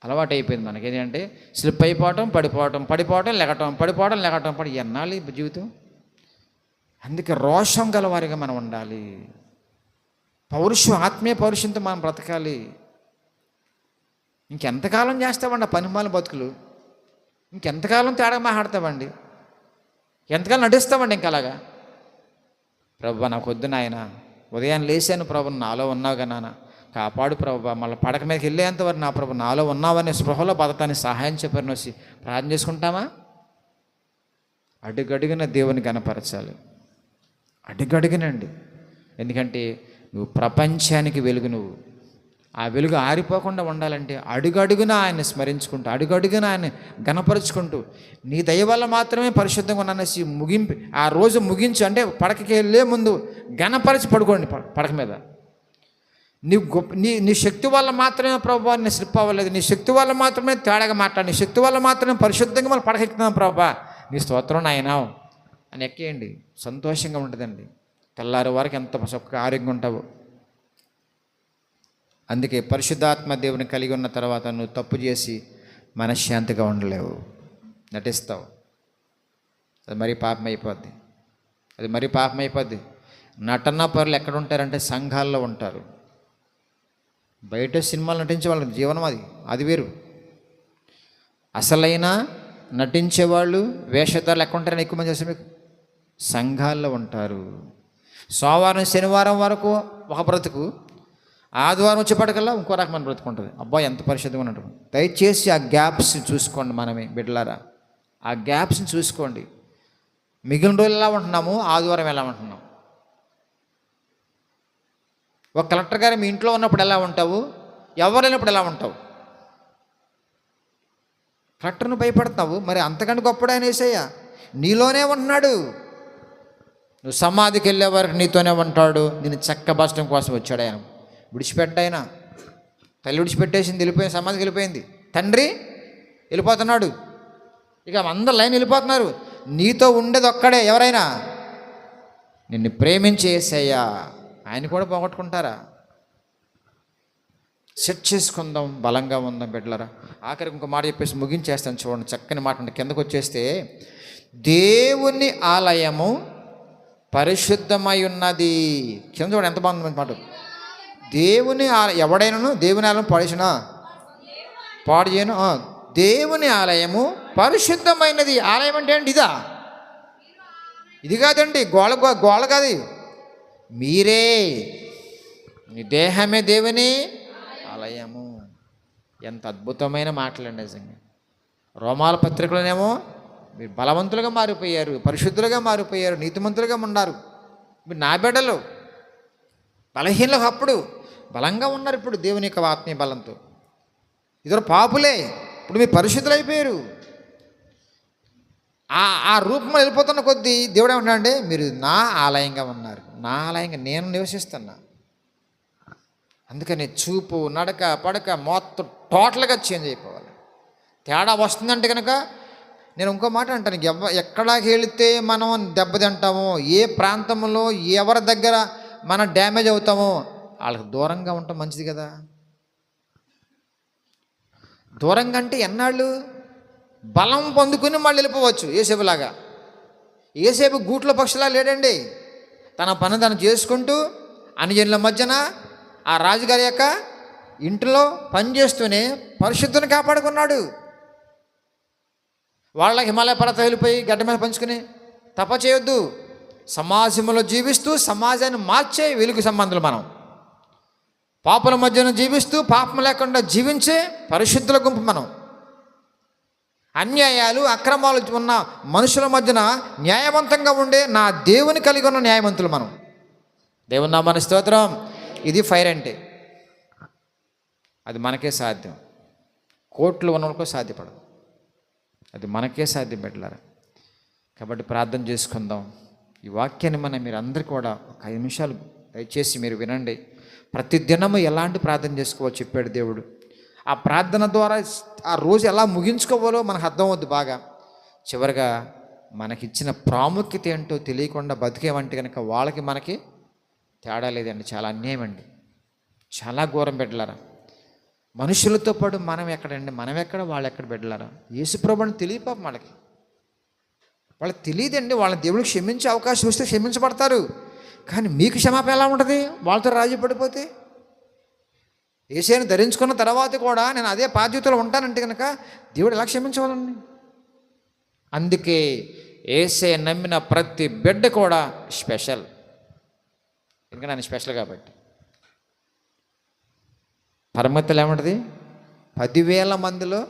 అలవాటు అయిపోయింది మనకి ఏంటంటే స్లిప్ అయిపోవటం, పడిపోవటం, లెగటం ఎన్నాళ్ళు జీవితం. అందుకే రోషం గలవారిగా మనం ఉండాలి. ఆత్మీయ పౌరుషంతో మనం బ్రతకాలి. ఇంకెంతకాలం చేస్తామండి ఆ పనిమాల బతుకులు? ఇంకెంతకాలం తేడా మాట్లాడతామండి? ఎంతకాలం నటిస్తామండి ఇంకా అలాగా? ప్రభు నాకు వద్దు నాయన, ఉదయాన్ని లేచాను ప్రభు, నాలో ఉన్నావుగా నాన్న, కాపాడు ప్రభు, మళ్ళీ పడక మీదకి వెళ్ళేంతవరకు నా ప్రభు నాలో ఉన్నావనే స్పృహలో బతకాన్ని సహాయం చెప్పని వచ్చి ప్రార్థన చేసుకుంటామా? అడుగడుగున దేవుని గణపరచాలి, అడుగడుగునండి. ఎందుకంటే నువ్వు ప్రపంచానికి వెలుగు. నువ్వు ఆ వెలుగు ఆరిపోకుండా ఉండాలంటే అడుగడుగున ఆయన్ని స్మరించుకుంటూ, అడుగడుగున ఆయన గణపరుచుకుంటూ, నీ దయ వల్ల మాత్రమే పరిశుద్ధంగా ఉన్నానేసి ఆ రోజు ముగించు. అంటే పడకకి వెళ్ళే ముందు గణపరిచి పడుకోండి పడక మీద. నీ శక్తి వల్ల మాత్రమే ప్రభా నీ స్లిప్ అవ్వలేదు, నీ శక్తి వల్ల మాత్రమే తేడాగా మాట్లాడి, నీ శక్తి వల్ల మాత్రమే పరిశుద్ధంగా మనం పడకెక్కుతున్నాం ప్రభా, నీ స్తోత్రం నాయనా అని ఎక్కేయండి. సంతోషంగా ఉంటుందండి. తెల్లారి వరకు ఎంత చక్కగా ఆరోగ్యంగా ఉంటావు. అందుకే పరిశుద్ధాత్మ దేవుని కలిగి ఉన్న తర్వాత నువ్వు తప్పు చేసి మనశ్శాంతిగా ఉండలేవు, నటిస్తావు. అది మరీ పాపం అయిపోద్ది. నటన పరులు ఎక్కడ ఉంటారంటే సంఘాల్లో ఉంటారు. బయట సినిమాలు నటించే వాళ్ళ జీవనం అది వేరు. అసలైన నటించేవాళ్ళు, వేషధారులు ఎక్కడ ఉంటారని ఎక్కువ మంది చేస్తారు మీకు? సంఘాల్లో ఉంటారు. సోమవారం శనివారం వరకు ఒక బ్రతుకు, ఆదివారం వచ్చేపటికల్లా ఇంకో రకమైన బ్రతుకు ఉంటుంది. అబ్బాయి ఎంత పరిశుద్ధంగా ఉన్నట్టు. దయచేసి ఆ గ్యాప్స్ చూసుకోండి. మనమే బిడ్డలారా ఆ గ్యాప్స్ని చూసుకోండి. మిగిలిన రోజులు ఎలా ఉంటున్నాము, ఆదివారం ఎలా ఉంటున్నాం? ఒక కలెక్టర్ గారు మీ ఇంట్లో ఉన్నప్పుడు ఎలా ఉంటావు, ఎవరు లేనప్పుడు ఎలా ఉంటావు? కలెక్టర్ను భయపడతావు, మరి అంతకంటే గొప్పడు ఆయన యేసయ్య నీలోనే ఉంటున్నాడు. నువ్వు సమాధికి వెళ్ళే వరకు నీతోనే ఉంటాడు. నేను చక్కబరచడం కోసం వచ్చాడు ఆయన. విడిచిపెట్టాయన, తల్లి విడిచిపెట్టేసింది, వెళ్ళిపోయింది, సమాధికి వెళ్ళిపోయింది. తండ్రి వెళ్ళిపోతున్నాడు, ఇక అందరు లైన్ వెళ్ళిపోతున్నారు. నీతో ఉండేది ఒక్కడే, ఎవరైనా నిన్ను ప్రేమించి యేసయ్య. ఆయన కూడా పోగొట్టుకుంటారా? సెట్ చేసుకుందాం, బలంగా ఉందాం బిడ్డలారా. ఆఖరికి ఇంకో మాట చెప్పేసి ముగించేస్తాను. చూడండి, చక్కని మాట అంటే కిందకు వచ్చేస్తే, దేవుని ఆలయము పరిశుద్ధమై ఉన్నది. కింద చూడండి ఎంత బాగుంది మాట. దేవుని ఎవడైనాను దేవుని ఆలయం పాడు చేయను. దేవుని ఆలయము పరిశుద్ధమైనది. ఆలయం అంటే అండి ఇది కాదండి, గోళ కాదు. మీరే, మీ దేహమే దేవుని ఆలయము. ఎంత అద్భుతమైన మాటలండి నిజంగా. రోమాల పత్రికలోనేమో మీరు బలవంతులుగా మారిపోయారు, పరిశుద్ధులుగా మారిపోయారు, నీతిమంతులుగా ఉన్నారు. మీరు నా బిడ్డలు, బలహీనలకు అప్పుడు బలంగా ఉన్నారు. ఇప్పుడు దేవుని యొక్క ఆత్మీయ బలంతో. ఇద్దరు పాపులే, ఇప్పుడు మీరు పరిశుద్ధులు అయిపోయారు. ఆ రూపం వెళ్ళిపోతున్న కొద్దీ దేవుడు ఏమంటాడంటే, మీరు నా ఆలయంగా ఉన్నారు, నా ఆలయంగా నేను నివసిస్తున్నా. అందుకని చూపు, నడక, పడక మొత్తం టోటల్గా చేంజ్ అయిపోవాలి. తేడా వస్తుందంటే కనుక నేను ఇంకో మాట అంటాను, ఎక్కడికి వెళితే మనం దెబ్బతింటామో, ఏ ప్రాంతంలో ఎవరి దగ్గర మనం డ్యామేజ్ అవుతామో వాళ్ళకి దూరంగా ఉండటం మంచిది కదా. దూరంగా అంటే ఎన్నాళ్ళు బలం పొందుకుని మళ్ళీ వెళ్ళిపోవచ్చు. ఏసేపులాగా. ఏసేపు గూట్లో పక్షులా లేడండి. తన పని తను చేసుకుంటూ అన్యజనుల మధ్యన ఆ రాజుగారి యొక్క ఇంటిలో పనిచేస్తూనే పరిశుద్ధిని కాపాడుకున్నాడు. వాళ్ళ హిమాలయ పర్వతం వెళ్ళిపోయి గడ్డ మీద పంచుకుని తప చేయొద్దు. సమాజంలో జీవిస్తూ సమాజాన్ని మార్చే వెలుగు సంబంధులు మనం. పాపల మధ్యన జీవిస్తూ పాపం లేకుండా జీవించే పరిశుద్ధుల గుంపు మనం. అన్యాయాలు, అక్రమాలు ఉన్న మనుషుల మధ్యన న్యాయవంతంగా ఉండే నా దేవుని కలిగి ఉన్న న్యాయవంతులు మనం. దేవుని నామమున స్తోత్రం. ఇది ఫైర్ అంటే అది మనకే సాధ్యం. కోట్లు ఉన్నవాళ్ళకో సాధ్యపడదు, అది మనకే సాధ్యం బిడ్డలారా. కాబట్టి ప్రార్థన చేసుకుందాం. ఈ వాక్యాన్ని మీరు అందరూ కూడా ఒక 5 నిమిషాలు దయచేసి మీరు వినండి. ప్రతి దినము ఎలాంటి ప్రార్థన చేసుకోవాలో చెప్పాడు దేవుడు. ఆ ప్రార్థన ద్వారా ఆ రోజు ఎలా ముగించుకోవాలో మనకు అర్థం అవుద్ది బాగా. చివరిగా మనకిచ్చిన ప్రాముఖ్యత ఏంటో తెలియకుండా బతికేమంటే కనుక వాళ్ళకి మనకి తేడా లేదండి. చాలా అన్యాయం అండి, చాలా ఘోరం బిడ్డలారా. మనుషులతో పాటు మనం ఎక్కడండి, మనం ఎక్కడ, వాళ్ళు ఎక్కడ బిడ్డలారా. యేసుప్రభుని తెలియదు పాపం వాళ్ళకి తెలియదండి. వాళ్ళ దేవుడికి క్షమించే అవకాశం వస్తే క్షమించబడతారు. కానీ మీకు క్షమాపణ ఎలా ఉంటుంది వాళ్ళతో రాజీ పడిపోతే? యేసుని ధరించుకున్న తర్వాత కూడా నేను అదే బాధ్యతలో ఉంటానంటే కనుక దేవుడు ఎలా క్షమించవాలండి? అందుకే యేసయ్య నమ్మిన ప్రతి బిడ్డ కూడా స్పెషల్. ఎందుకంటే ఆయన స్పెషల్ కాబట్టి. పరమతలు ఏమంటది? 10,000 మందిలో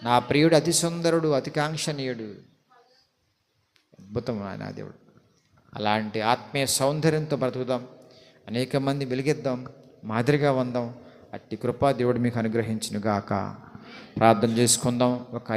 నా ప్రియుడు అతి సుందరుడు, అతి కాంక్షణీయుడు. అద్భుతం ఆయన దేవుడు. అలాంటి ఆత్మీయ సౌందర్యంతో బ్రతుకుదాం, అనేక మంది వెలిగిద్దాం, మాదిరిగా ఉందాం. అట్టి కృపా దేవుడు మీకు అనుగ్రహించును గాక. ప్రార్థన చేసుకుందాం. ఒక